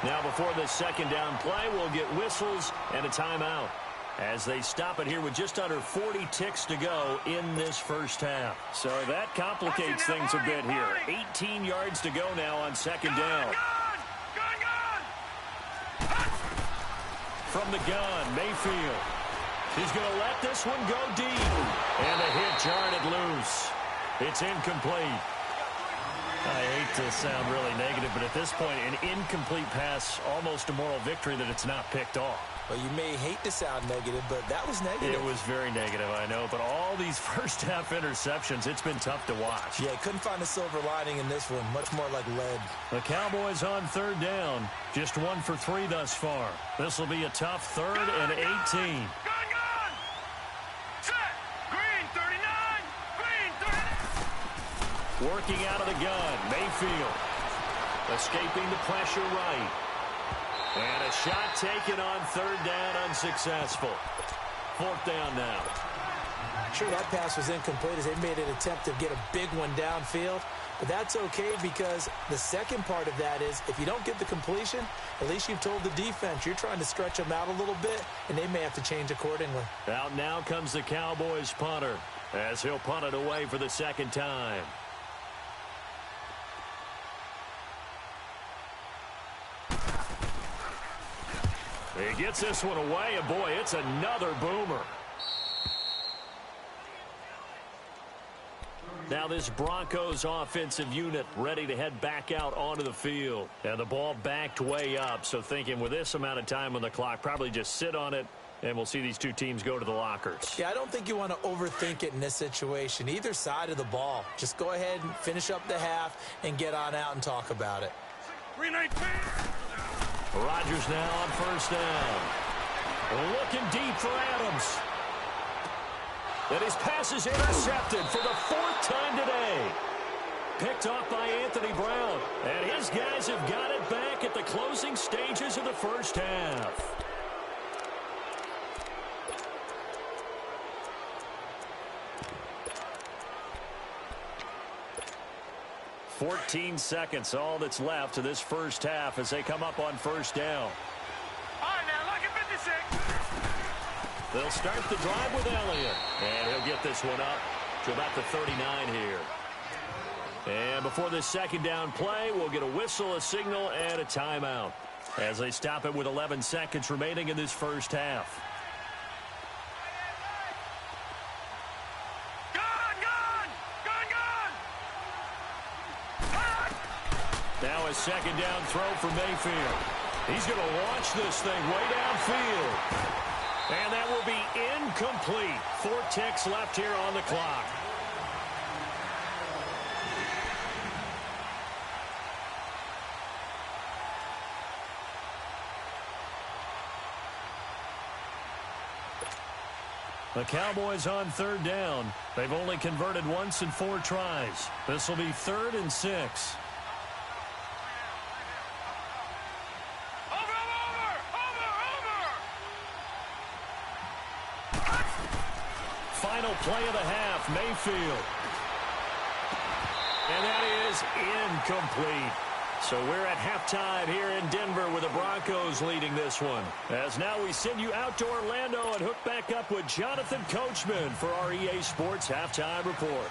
Now before this second down play, we'll get whistles and a timeout as they stop it here with just under 40 ticks to go in this first half. So that complicates things a bit here. 18 yards to go now on second down. From the gun, Mayfield. He's going to let this one go deep. And a hit jarred it loose. It's incomplete. I hate to sound really negative, but at this point, an incomplete pass, almost a moral victory that it's not picked off. Well, you may hate to sound negative, but that was negative. It was very negative, I know. But all these first-half interceptions, it's been tough to watch. Yeah, couldn't find a silver lining in this one. Much more like lead. The Cowboys on third down. Just 1 for 3 thus far. This will be a tough 3rd and 18. Working out of the gun, Mayfield. Escaping the pressure right. And a shot taken on third down, unsuccessful. 4th down now. Sure, that pass was incomplete as they made an attempt to get a big one downfield. But that's okay because the second part of that is if you don't get the completion, at least you've told the defense you're trying to stretch them out a little bit, and they may have to change accordingly. Out now comes the Cowboys punter as he'll punt it away for the second time. He gets this one away, and boy, it's another boomer. Now this Broncos offensive unit ready to head back out onto the field. And the ball backed way up, so thinking with this amount of time on the clock, probably just sit on it, and we'll see these two teams go to the lockers. Yeah, I don't think you want to overthink it in this situation. Either side of the ball. Just go ahead and finish up the half and get on out and talk about it. 319. Rodgers now on first down. Looking deep for Adams. And his pass is intercepted for the 4th time today. Picked off by Anthony Brown. And his guys have got it back at the closing stages of the first half. "14 seconds, all that's left to this first half as they come up on first down. All right, now, look at 56. They'll start the drive with Elliott. And he'll get this one up to about the 39 here. And before this second down play, we'll get a whistle, a signal, and a timeout as they stop it with 11 seconds remaining in this first half. Now a second down throw for Mayfield. He's going to launch this thing way downfield. And that will be incomplete. 4 ticks left here on the clock. The Cowboys on third down. They've only converted once in 4 tries. This will be 3rd and 6. Final play of the half, Mayfield. And that is incomplete. So we're at halftime here in Denver with the Broncos leading this one. As now we send you out to Orlando and hook back up with Jonathan Coachman for our EA Sports Halftime Report.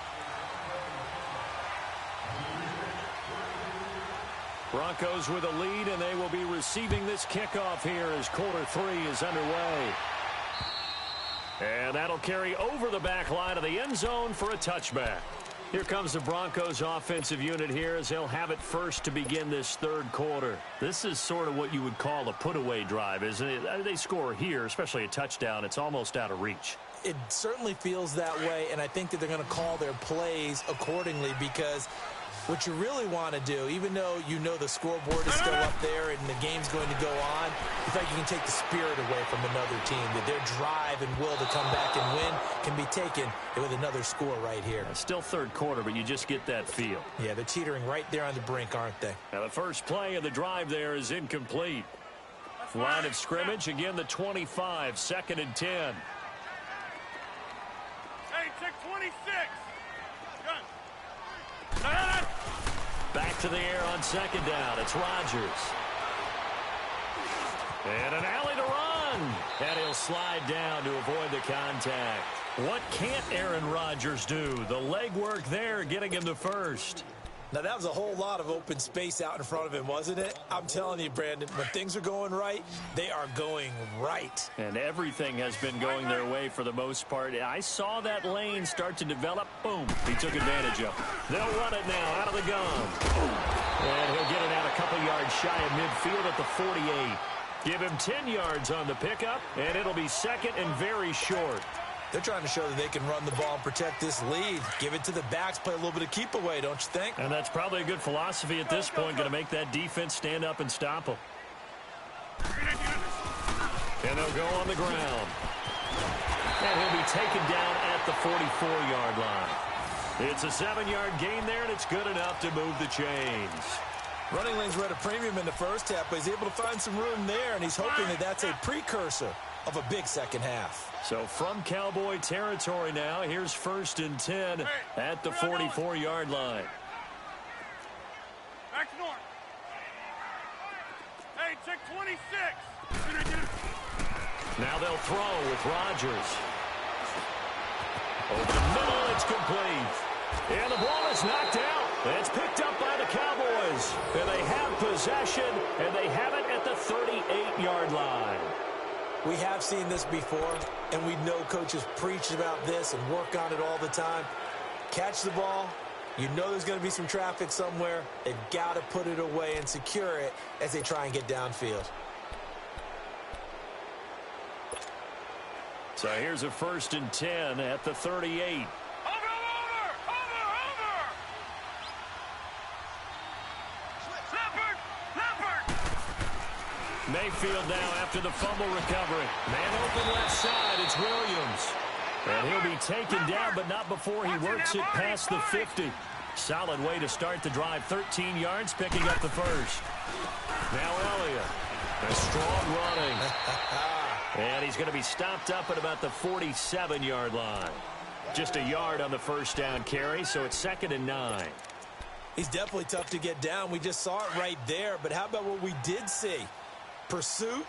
Broncos with a lead, and they will be receiving this kickoff here as quarter 3 is underway. And that'll carry over the back line of the end zone for a touchback. Here comes the Broncos offensive unit here as they'll have it first to begin this third quarter. This is sort of what you would call a put-away drive, isn't it? They score here, especially a touchdown. It's almost out of reach. It certainly feels that way, and I think that they're going to call their plays accordingly because what you really want to do, even though you know the scoreboard is still up there and the game's going to go on, you think you can take the spirit away from another team, that their drive and will to come back and win can be taken with another score right here. Still third quarter, but you just get that feel. Yeah, they're teetering right there on the brink, aren't they? Now the first play of the drive there is incomplete. Line of scrimmage, again the 25, 2nd and 10. Hey, check 26. Back to the air on 2nd down. It's Rodgers. And an alley to run. And he'll slide down to avoid the contact. What can't Aaron Rodgers do? The legwork there getting him the first. Now, that was a whole lot of open space out in front of him, wasn't it? I'm telling you, Brandon, when things are going right, they are going right. And everything has been going their way for the most part. I saw that lane start to develop. Boom. He took advantage of it. They'll run it now out of the gun. And he'll get it out a couple yards shy of midfield at the 48. Give him 10 yards on the pickup, and it'll be 2nd and very short. They're trying to show that they can run the ball and protect this lead. Give it to the backs, play a little bit of keep away, don't you think? And that's probably a good philosophy at this point, going to make that defense stand up and stop them. And they'll go on the ground. And he'll be taken down at the 44-yard line. It's a 7-yard gain there, and it's good enough to move the chains. Running lanes were at a premium in the first half, but he's able to find some room there, and he's hoping that that's a precursor of a big second half. So from Cowboy territory now, here's 1st and 10 at the 44-yard line. Back north. Hey, check 26. Now they'll throw with Rodgers. Over the middle, it's complete. And the ball is knocked out. It's picked up by the Cowboys. And they have possession, and they have it at the 38-yard line. We have seen this before, and we know coaches preach about this and work on it all the time. Catch the ball. You know there's going to be some traffic somewhere. They've got to put it away and secure it as they try and get downfield. So here's a 1st and 10 at the 38. Mayfield now after the fumble recovery. Man open left side, it's Williams. And he'll be taken down, but not before he works it past the 50. Solid way to start the drive. 13 yards, picking up the first. Now Elliott. A strong running. And he's going to be stopped up at about the 47-yard line. Just a yard on the first down carry, so it's 2nd and 9. He's definitely tough to get down. We just saw it right there, but how about what we did see? Pursuit,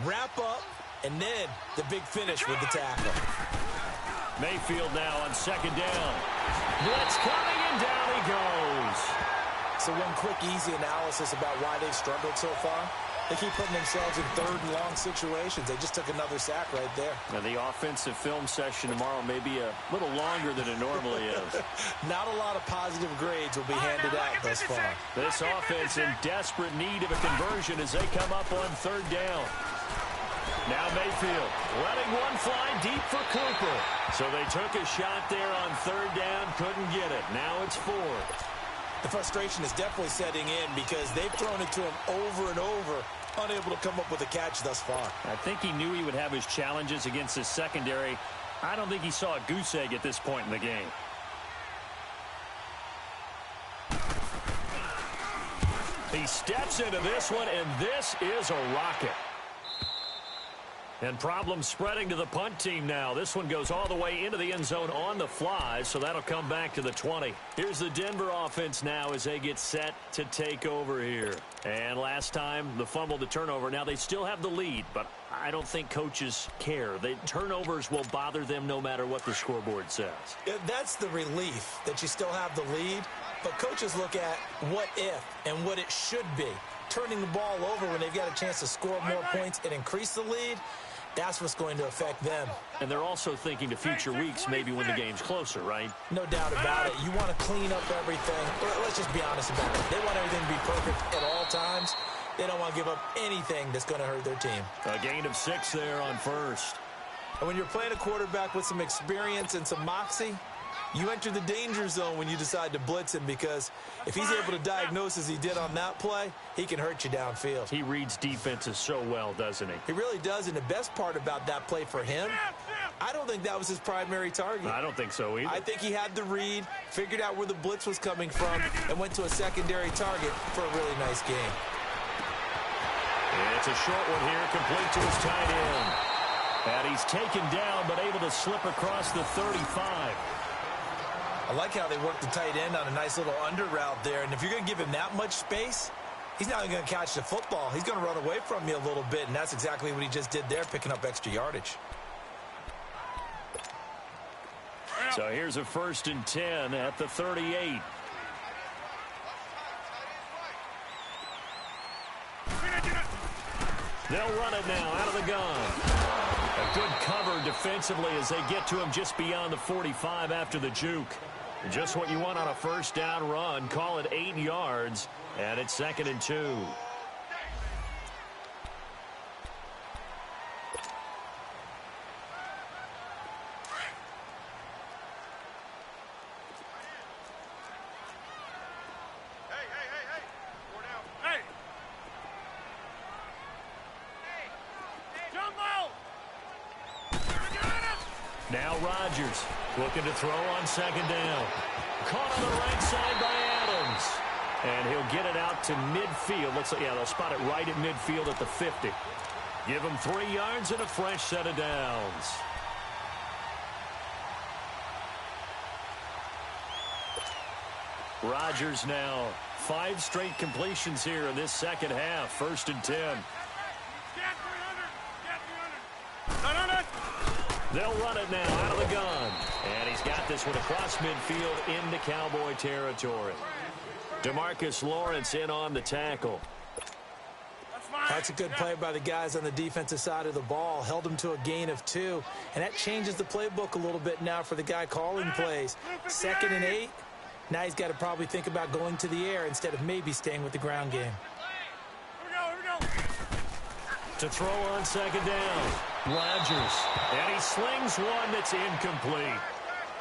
wrap up, and then the big finish with the tackle. Mayfield now on 2nd down. Blitz coming, and down he goes. So one quick, easy analysis about why they've struggled so far. They keep putting themselves in 3rd and long situations. They just took another sack right there. Now, the offensive film session tomorrow may be a little longer than it normally is. Not a lot of positive grades will be handed out thus far. This offense in desperate need of a conversion as they come up on 3rd down. Now Mayfield letting one fly deep for Cooper. So they took a shot there on 3rd down, couldn't get it. Now it's 4th. The frustration is definitely setting in because they've thrown it to him over and over, unable to come up with a catch thus far. I think he knew he would have his challenges against his secondary. I don't think he saw a goose egg at this point in the game. He steps into this one, and this is a rocket. And problems spreading to the punt team now. This one goes all the way into the end zone on the fly, so that'll come back to the 20. Here's the Denver offense now as they get set to take over here. And last time, the fumble, the turnover. Now they still have the lead, but I don't think coaches care. The turnovers will bother them no matter what the scoreboard says. That's the relief that you still have the lead, but coaches look at what if and what it should be. Turning the ball over when they've got a chance to score more points and increase the lead, That's what's going to affect them. And they're also thinking to future weeks, maybe when the game's closer, right? No doubt about it. You want to clean up everything. Let's just be honest about it. They want everything to be perfect at all times. They don't want to give up anything that's going to hurt their team. A gain of 6 there on first. And when you're playing a quarterback with some experience and some moxie, you enter the danger zone when you decide to blitz him, because if he's able to diagnose as he did on that play, he can hurt you downfield. He reads defenses so well, doesn't he? He really does, and the best part about that play for him, I don't think that was his primary target. I don't think so either. I think he had the read, figured out where the blitz was coming from, and went to a secondary target for a really nice game. It's a short one here, complete to his tight end. And he's taken down, but able to slip across the 35. I like how they work the tight end on a nice little under route there. And if you're going to give him that much space, he's not going to catch the football. He's going to run away from you a little bit, and that's exactly what he just did there, picking up extra yardage. So here's a 1st and 10 at the 38. They'll run it now out of the gun. A good cover defensively as they get to him just beyond the 45 after the juke. Just what you want on a 1st down run. Call it 8 yards, and it's 2nd and 2. Now Rodgers looking to throw on 2nd down. Caught on the right side by Adams. And he'll get it out to midfield. Looks like, yeah, they'll spot it right at midfield at the 50. Give him 3 yards and a fresh set of downs. Rodgers now 5 straight completions here in this second half. 1st and 10. They'll run it now out of the gun. And he's got this one across midfield into Cowboy territory. DeMarcus Lawrence in on the tackle. That's a good play by the guys on the defensive side of the ball. Held him to a gain of 2. And that changes the playbook a little bit now for the guy calling plays. 2nd and 8. Now he's got to probably think about going to the air instead of maybe staying with the ground game. To throw on 2nd down. Rodgers. And he slings one that's incomplete.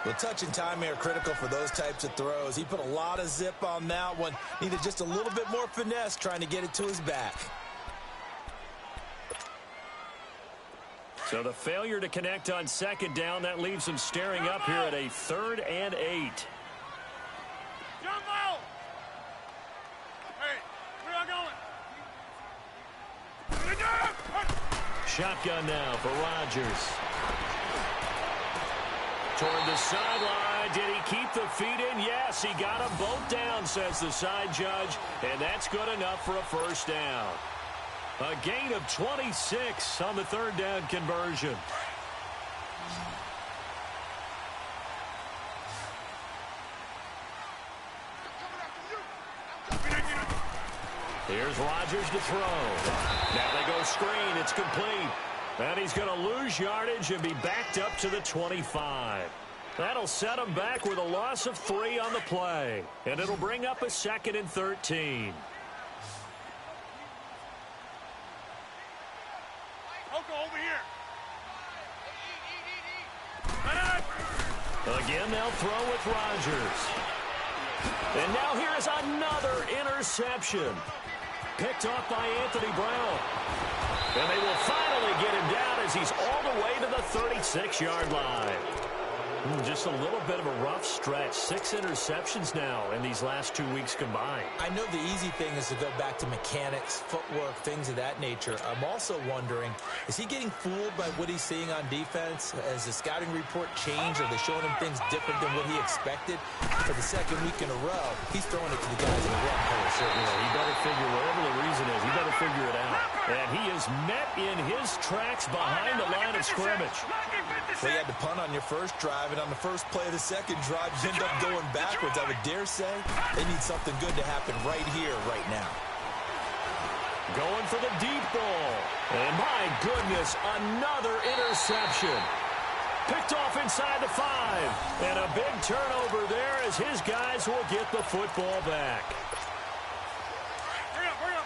Well, touch and timing are critical for those types of throws. He put a lot of zip on that one. Needed just a little bit more finesse trying to get it to his back. So the failure to connect on 2nd down, that leaves him staring up here at a 3rd and 8. Shotgun now for Rodgers. Toward the sideline. Did he keep the feet in? Yes, he got them both down, says the side judge. And that's good enough for a 1st down. A gain of 26 on the 3rd down conversion. Here's Rodgers to throw. Now they go screen. It's complete. And he's going to lose yardage and be backed up to the 25. That'll set him back with a loss of 3 on the play. And it'll bring up a 2nd and 13. Again, they'll throw with Rodgers. And now here's another interception. Picked off by Anthony Brown. And they will finally get him down as he's all the way to the 36-yard line. Just a little bit of a rough stretch. 6 interceptions now in these last 2 weeks combined. I know the easy thing is to go back to mechanics, footwork, things of that nature. I'm also wondering, is he getting fooled by what he's seeing on defense? Has the scouting report changed? Are they showing him things different than what he expected? For the 2nd week in a row, he's throwing it to the guys in the red color shirts. He better figure, whatever the reason is, he better figure it out. And he is met in his tracks behind the line of scrimmage. They had to punt on your first drive, and on the first play of the second drive, you end up going backwards. I would dare say they need something good to happen right here, right now. going for the deep ball. And my goodness, another interception. Picked off inside the 5. And a big turnover there as his guys will get the football back. Hurry up.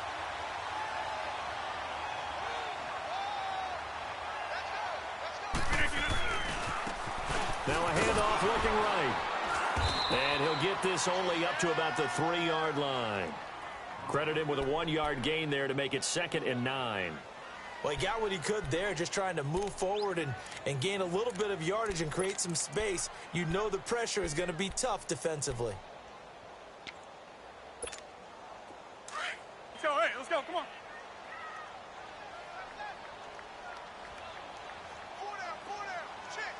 Now a handoff looking right. And he'll get this only up to about the 3-yard line. Credit him with a 1-yard gain there to make it 2nd and 9. Well, he got what he could there, just trying to move forward and gain a little bit of yardage and create some space. You know the pressure is going to be tough defensively. Let's go, come on. Pull down. Check.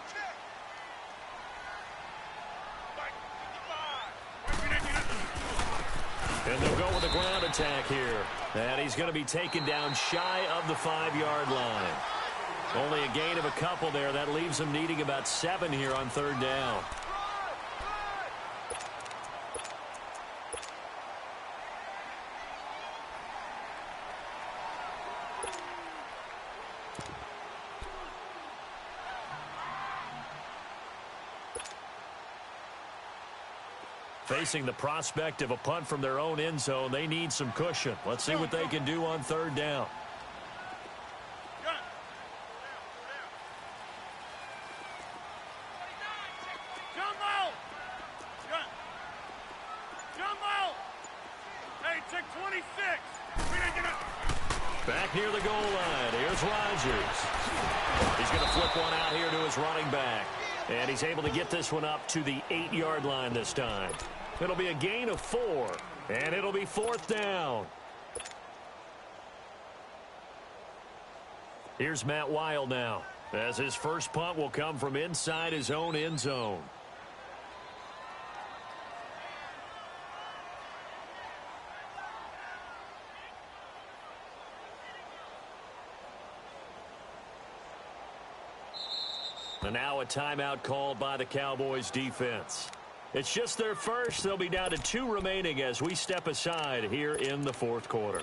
And they'll go with a ground attack here. And he's going to be taken down shy of the 5-yard line. Only a gain of a couple there. That leaves him needing about 7 here on 3rd down. Facing the prospect of a punt from their own end zone, they need some cushion. Let's see what they can do on 3rd down. Jumbo! Hey, check 26. Back near the goal line. Here's Rodgers. He's going to flip one out here to his running back. And he's able to get this one up to the 8-yard line this time. It'll be a gain of 4, and it'll be 4th down. Here's Matt Wild now, as his first punt will come from inside his own end zone. And now a timeout called by the Cowboys defense. It's just their first. They'll be down to 2 remaining as we step aside here in the 4th quarter.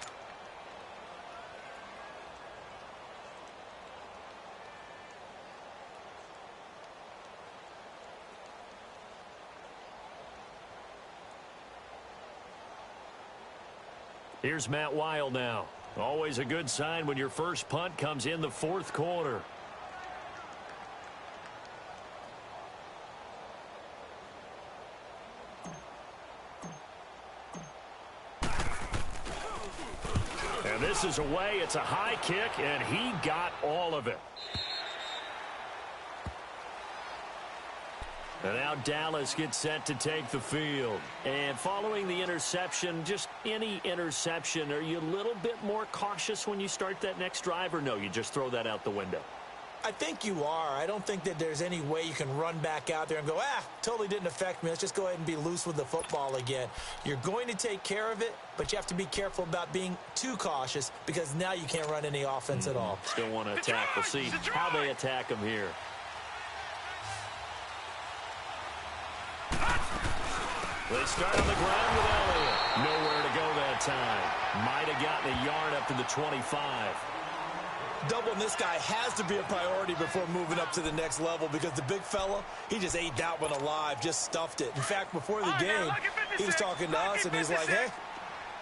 Here's Matt Wild now. Always a good sign when your first punt comes in the 4th quarter. And this is away. It's a high kick, and he got all of it. And now Dallas gets set to take the field. And following the interception, just any interception, are you a little bit more cautious when you start that next drive, or no, you just throw that out the window? I think you are. I don't think that there's any way you can run back out there and go, totally didn't affect me. Let's just go ahead and be loose with the football again. You're going to take care of it, but you have to be careful about being too cautious because now you can't run any offense at all. Still want to attack. We'll see how they attack him here. They start on the ground with Elliott. Nowhere to go that time. Might have gotten a yard up to the 25. Doubling this guy has to be a priority before moving up to the next level because the big fella, he just ate that one alive, just stuffed it. In fact, before the game, he was talking to us, and he's like, hey,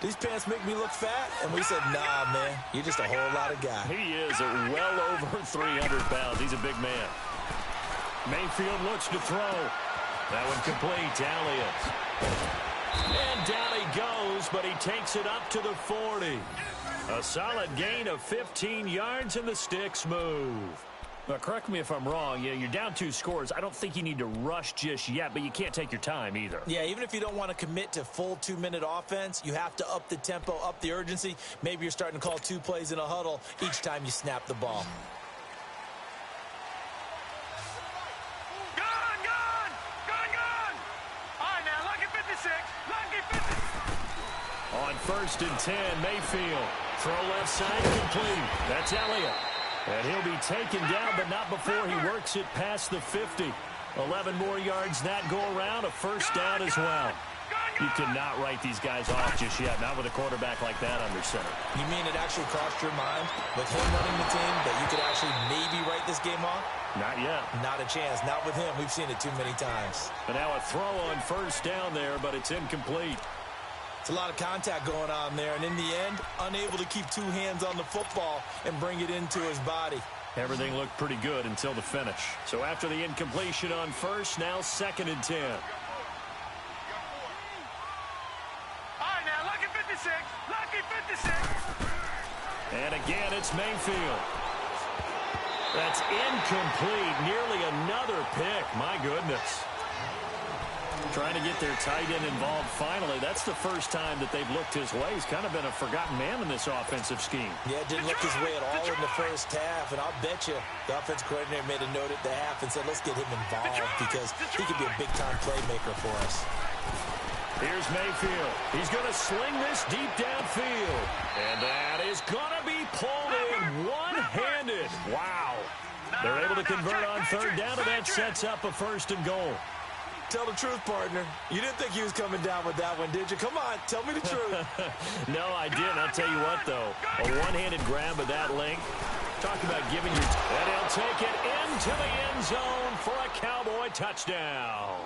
these pants make me look fat? And we said, nah, man, you're just a whole lot of guy. He is well over 300 pounds. He's a big man. Mayfield looks to throw. That one complete to Elliott. And down he goes, but he takes it up to the 40. A solid gain of 15 yards, and the sticks move. Now, correct me if I'm wrong. You're down 2 scores. I don't think you need to rush just yet, but you can't take your time either. Yeah, even if you don't want to commit to full 2-minute offense, you have to up the tempo, up the urgency. Maybe you're starting to call 2 plays in a huddle each time you snap the ball. On 1st and 10, Mayfield. Throw left side complete. That's Elliott. And he'll be taken down, but not before he works it past the 50. 11 more yards that go around, a first down as well. You cannot write these guys off just yet, not with a quarterback like that under center. You mean it actually crossed your mind with him running the team that you could actually maybe write this game off? Not yet. Not a chance. Not with him. We've seen it too many times. But now a throw on first down there, but it's incomplete. It's a lot of contact going on there, and in the end, unable to keep two hands on the football and bring it into his body. Everything looked pretty good until the finish. So after the incompletion on first, now 2nd and 10. Lucky 56. Lucky 56. And again, it's Mayfield. That's incomplete. Nearly another pick. My goodness. Trying to get their tight end involved finally. That's the first time that they've looked his way. He's kind of been a forgotten man in this offensive scheme. Yeah, didn't look his way at all in the first half. And I'll bet you the offense coordinator made a note at the half and said, let's get him involved because he could be a big-time playmaker for us. Here's Mayfield. He's going to sling this deep downfield. And that is going to be pulled in one-handed. Wow. They're able to convert on third down, and that sets up a 1st and goal. Tell the truth, partner. You didn't think he was coming down with that one, did you? Come on, tell me the truth. No, I didn't. I'll tell you what, though. A one-handed grab of that length. Talk about giving your... And he'll take it into the end zone for a Cowboy touchdown.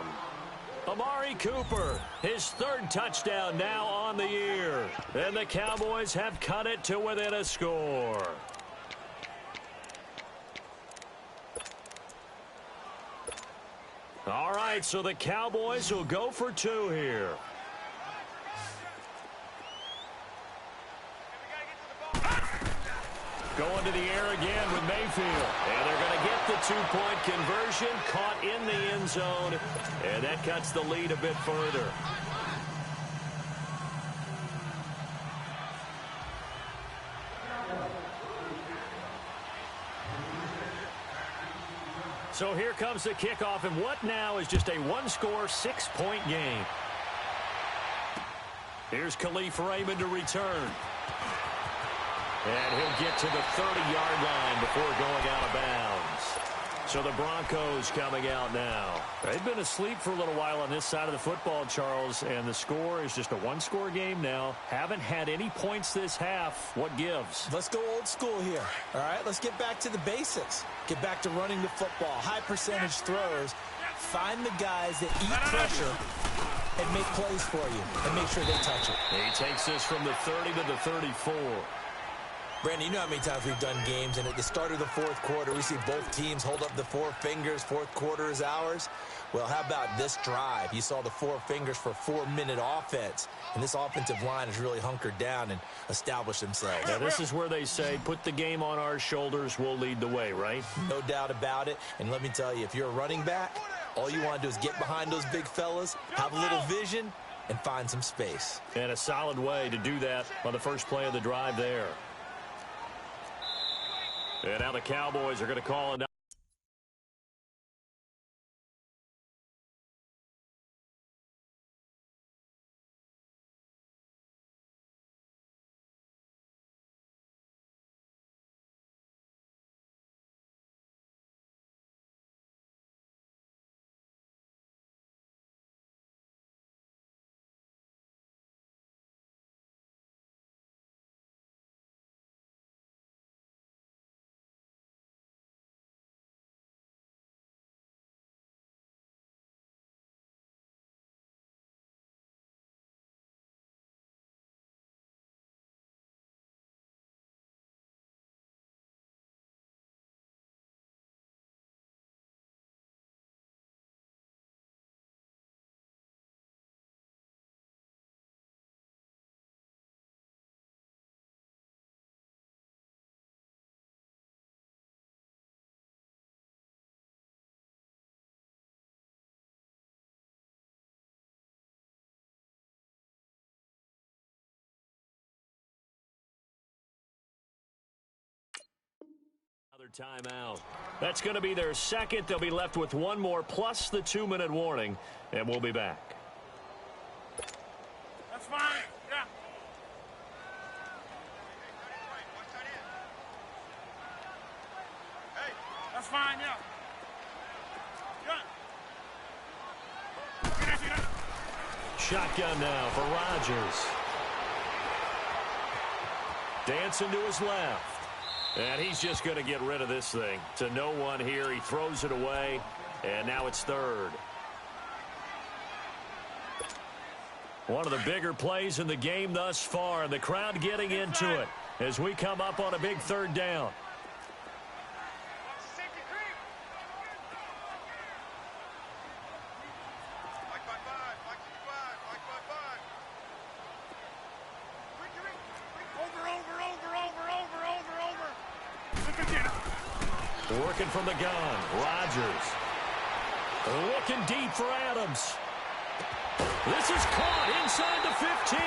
Amari Cooper, his 3rd touchdown now on the year. And the Cowboys have cut it to within a score. All right, so the Cowboys will go for 2 here. Going to the air again with Mayfield. And they're going to get the 2-point conversion, caught in the end zone. And that cuts the lead a bit further. So here comes the kickoff, and what now is just a 1-score, 6-point game. Here's Khalif Raymond to return. And he'll get to the 30-yard line before going out of bounds. So the Broncos coming out now. They've been asleep for a little while on this side of the football, Charles, and the score is just a 1-score game now. Haven't had any points this half. What gives? Let's go old school here, all right? Let's get back to the basics. Get back to running the football, high percentage throws. Find the guys that eat pressure and make plays for you and make sure they touch it. He takes this from the 30 to the 34. Brandon, you know how many times we've done games, and at the start of the 4th quarter, we see both teams hold up the 4 fingers, 4th quarter is ours. Well, how about this drive? You saw the 4 fingers for 4-minute offense, and this offensive line has really hunkered down and established themselves. Yeah, this is where they say, put the game on our shoulders, we'll lead the way, right? No doubt about it, and let me tell you, if you're a running back, all you want to do is get behind those big fellas, have a little vision, and find some space. And a solid way to do that on the first play of the drive there. And now the Cowboys are going to call it. Timeout. That's going to be their 2nd. They'll be left with 1 more plus the 2-minute warning, and we'll be back. That's fine. Yeah. Hey, that's fine. Yeah. shotgun now for Rodgers. Dancing to his left. And he's just going to get rid of this thing. To no one here. He throws it away. And now it's third. One of the bigger plays in the game thus far. And the crowd getting into it as we come up on a big third down. Working from the gun. Rodgers. Looking deep for Adams. This is caught inside the 15.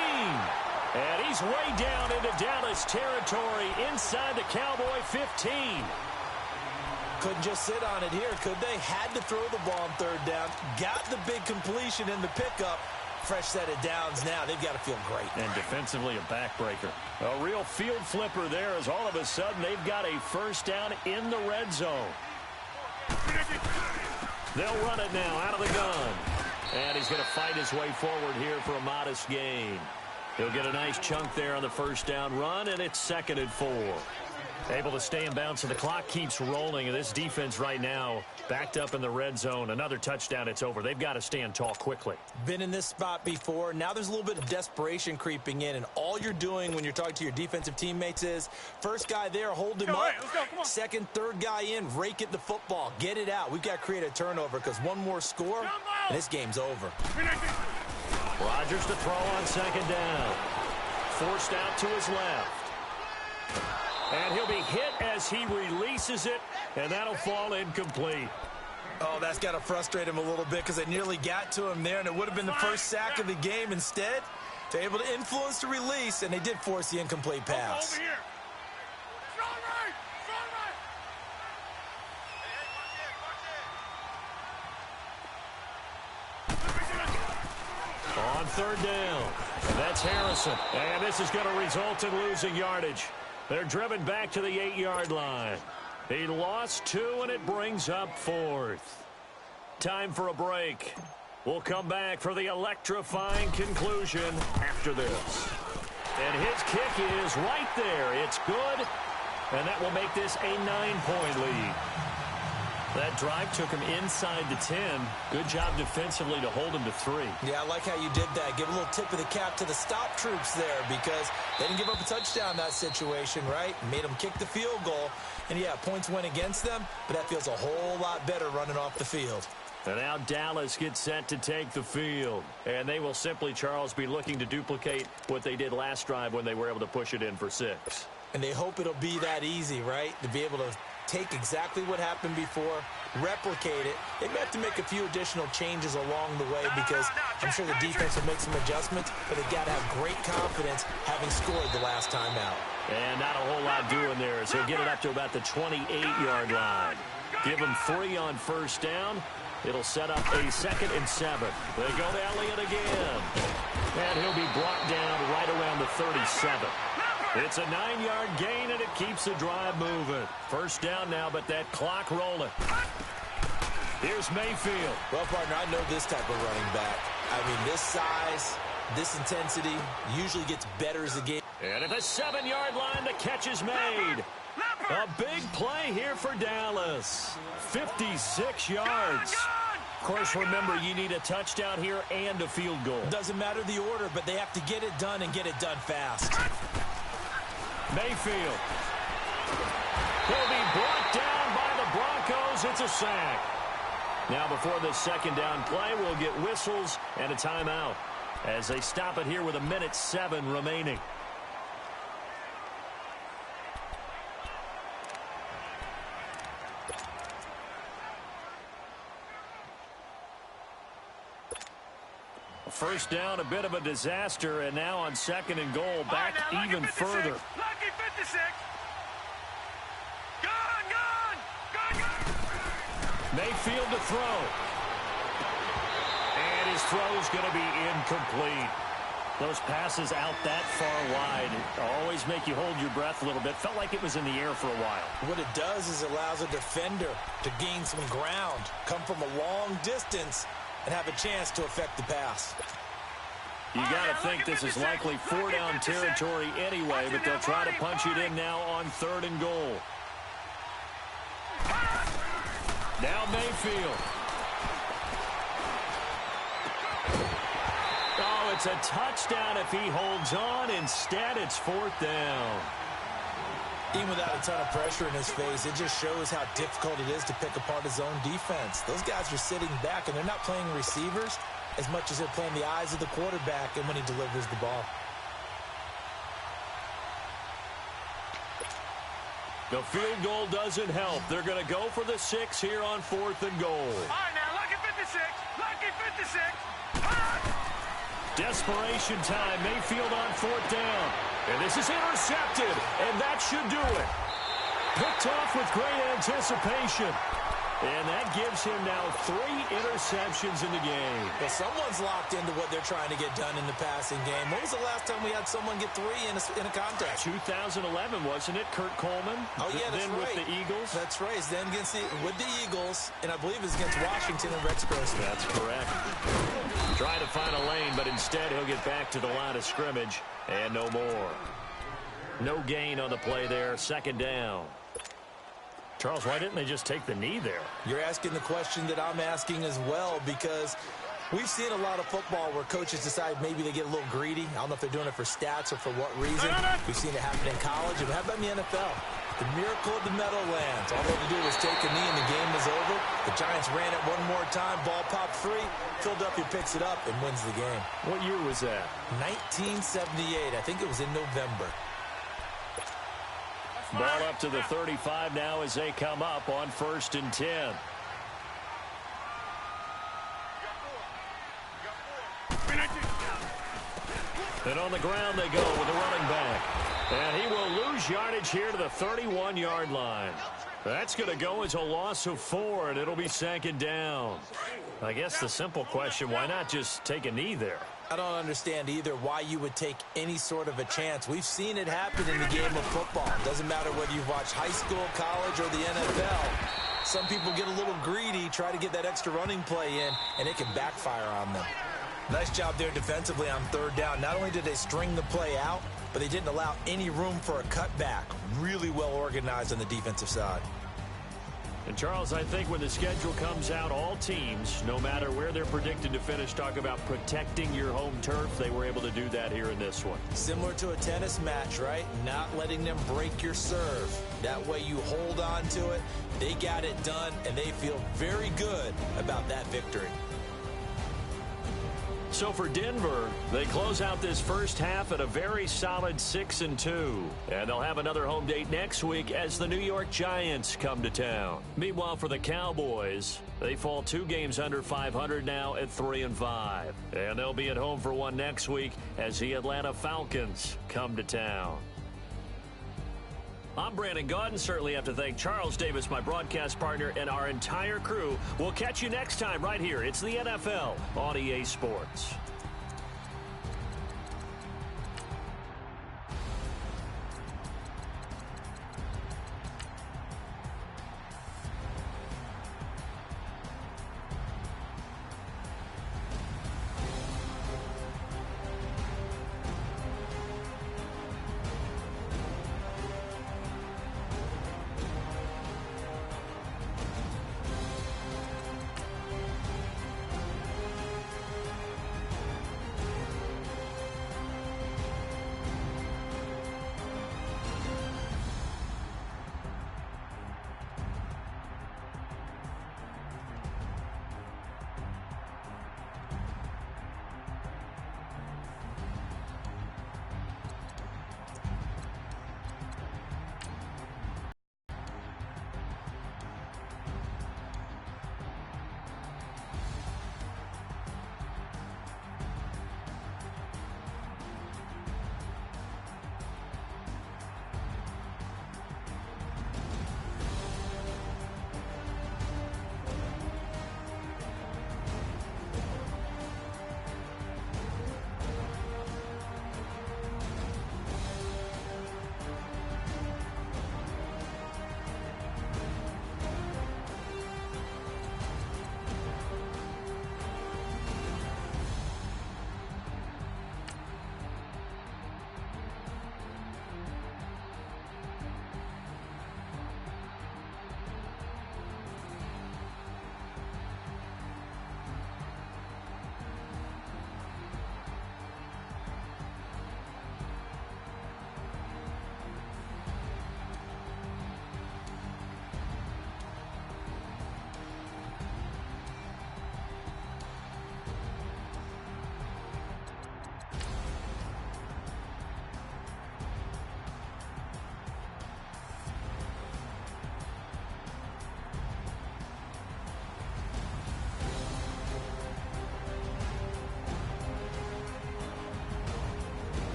And he's way down into Dallas territory inside the Cowboy 15. Couldn't just sit on it here, could they? Had to throw the ball on third down. Got the big completion in the pickup. Fresh set of downs now. They've got to feel great. And defensively, a backbreaker. A real field flipper there as all of a sudden they've got a first down in the red zone. They'll run it now out of the gun. And he's going to fight his way forward here for a modest gain. He'll get a nice chunk there on the first down run, and it's 2nd and 4. Able to stay in bounds, and the clock keeps rolling. And this defense right now backed up in the red zone. Another touchdown, it's over. They've got to stand tall quickly. Been in this spot before. Now there's a little bit of desperation creeping in, and all you're doing when you're talking to your defensive teammates is first guy there, hold him up. Right, let's go, come on. Second, third guy in, rake at the football. Get it out. We've got to create a turnover because one more score, and this game's over. Rodgers to throw on 2nd down. Forced out to his left. And he'll be hit as he releases it, and that'll fall incomplete. Oh, that's got to frustrate him a little bit because they nearly got to him there, and it would have been the first sack of the game. Instead, they're able to influence the release, and they did force the incomplete pass. Over here. Strong right. On 3rd down. And that's Harrison. And this is going to result in losing yardage. They're driven back to the 8-yard line. He lost 2, and it brings up 4th. Time for a break. We'll come back for the electrifying conclusion after this. And his kick is right there. It's good, and that will make this a 9-point lead. That drive took him inside the 10. Good job defensively to hold him to 3. Yeah, I like how you did that. Give a little tip of the cap to the stop troops there because they didn't give up a touchdown in that situation, right? Made them kick the field goal. And, yeah, points went against them, but that feels a whole lot better running off the field. And now Dallas gets set to take the field. And they will simply, Charles, be looking to duplicate what they did last drive when they were able to push it in for 6. And they hope it'll be that easy, right? To be able to take exactly what happened before, replicate it. They may have to make a few additional changes along the way because I'm sure the defense will make some adjustments, but they've got to have great confidence having scored the last time out. And not a whole lot doing there as he'll get it up to about the 28-yard line. Give him 3 on first down. It'll set up a 2nd and 7. They go to Elliott again. And he'll be brought down right around the 37. It's a 9-yard gain, and it keeps the drive moving. First down now, but that clock rolling. Here's Mayfield. Well, partner, I know this type of running back. I mean, this size, this intensity usually gets better as the game. And at the 7-yard line, the catch is made. A big play here for Dallas. 56 yards. Of course, remember, you need a touchdown here and a field goal. Doesn't matter the order, but they have to get it done and get it done fast. Mayfield. He'll be brought down by the Broncos. It's a sack. Now, before this 2nd down play, we'll get whistles and a timeout as they stop it here with 1:07 remaining. First down, a bit of a disaster, and now on 2nd and goal, back right, even 56. further. Lucky 56. Gone. Mayfield to throw. And his throw is going to be incomplete. Those passes out that far wide always make you hold your breath a little bit. Felt like it was in the air for a while. What it does is it allows a defender to gain some ground, come from a long distance, and have a chance to affect the pass. You got to think this is likely 4-down territory anyway, but they'll try to punch it in now on 3rd and goal. Now Mayfield. Oh, it's a touchdown if he holds on. Instead, it's 4th down. Even without a ton of pressure in his face, it just shows how difficult it is to pick apart his own defense. Those guys are sitting back, and they're not playing receivers as much as they're playing the eyes of the quarterback and when he delivers the ball. The field goal doesn't help. They're going to go for the 6 here on 4th and goal. All right, now, lucky 56. Lucky 56. Desperation time. Mayfield on 4th down. And this is intercepted, and that should do it. Picked off with great anticipation. And that gives him now 3 interceptions in the game. Well, someone's locked into what they're trying to get done in the passing game. When was the last time we had someone get 3 in a contest? 2011, wasn't it? Kurt Coleman? Oh, yeah, that's then right. With the Eagles? That's right. Then with the Eagles, and I believe it's against Washington and Rex Grossman. That's correct. Trying to find a lane, but instead he'll get back to the line of scrimmage, and no more. No gain on the play there. 2nd down. Charles, why didn't they just take the knee there? You're asking the question that I'm asking as well, because we've seen a lot of football where coaches decide maybe they get a little greedy. I don't know if they're doing it for stats or for what reason. We've seen it happen in college. And how about in the NFL? The miracle of the Meadowlands. All they had to do was take a knee and the game was over. The Giants ran it one more time. Ball popped free. Philadelphia picks it up and wins the game. What year was that? 1978. I think it was in November. Ball up to the 35 now as they come up on 1st and 10. And on the ground they go with the running back. And he will lose yardage here to the 31-yard line. That's going to go as a loss of 4, and it'll be 2nd down. I guess the simple question, why not just take a knee there? I don't understand either why you would take any sort of a chance. We've seen it happen in the game of football. It doesn't matter whether you've watched high school, college, or the NFL. Some people get a little greedy, try to get that extra running play in, and it can backfire on them. Nice job there defensively on 3rd down. Not only did they string the play out, but they didn't allow any room for a cutback. Really well organized on the defensive side. And, Charles, I think when the schedule comes out, all teams, no matter where they're predicted to finish, talk about protecting your home turf. They were able to do that here in this one. Similar to a tennis match, right? Not letting them break your serve. That way you hold on to it. They got it done, and they feel very good about that victory. So for Denver, they close out this first half at a very solid 6-2. And they'll have another home date next week as the New York Giants come to town. Meanwhile, for the Cowboys, they fall 2 games under 500 now at 3-5. And they'll be at home for one next week as the Atlanta Falcons come to town. I'm Brandon Gaudin. Certainly have to thank Charles Davis, my broadcast partner, and our entire crew. We'll catch you next time right here. It's the NFL on EA Sports.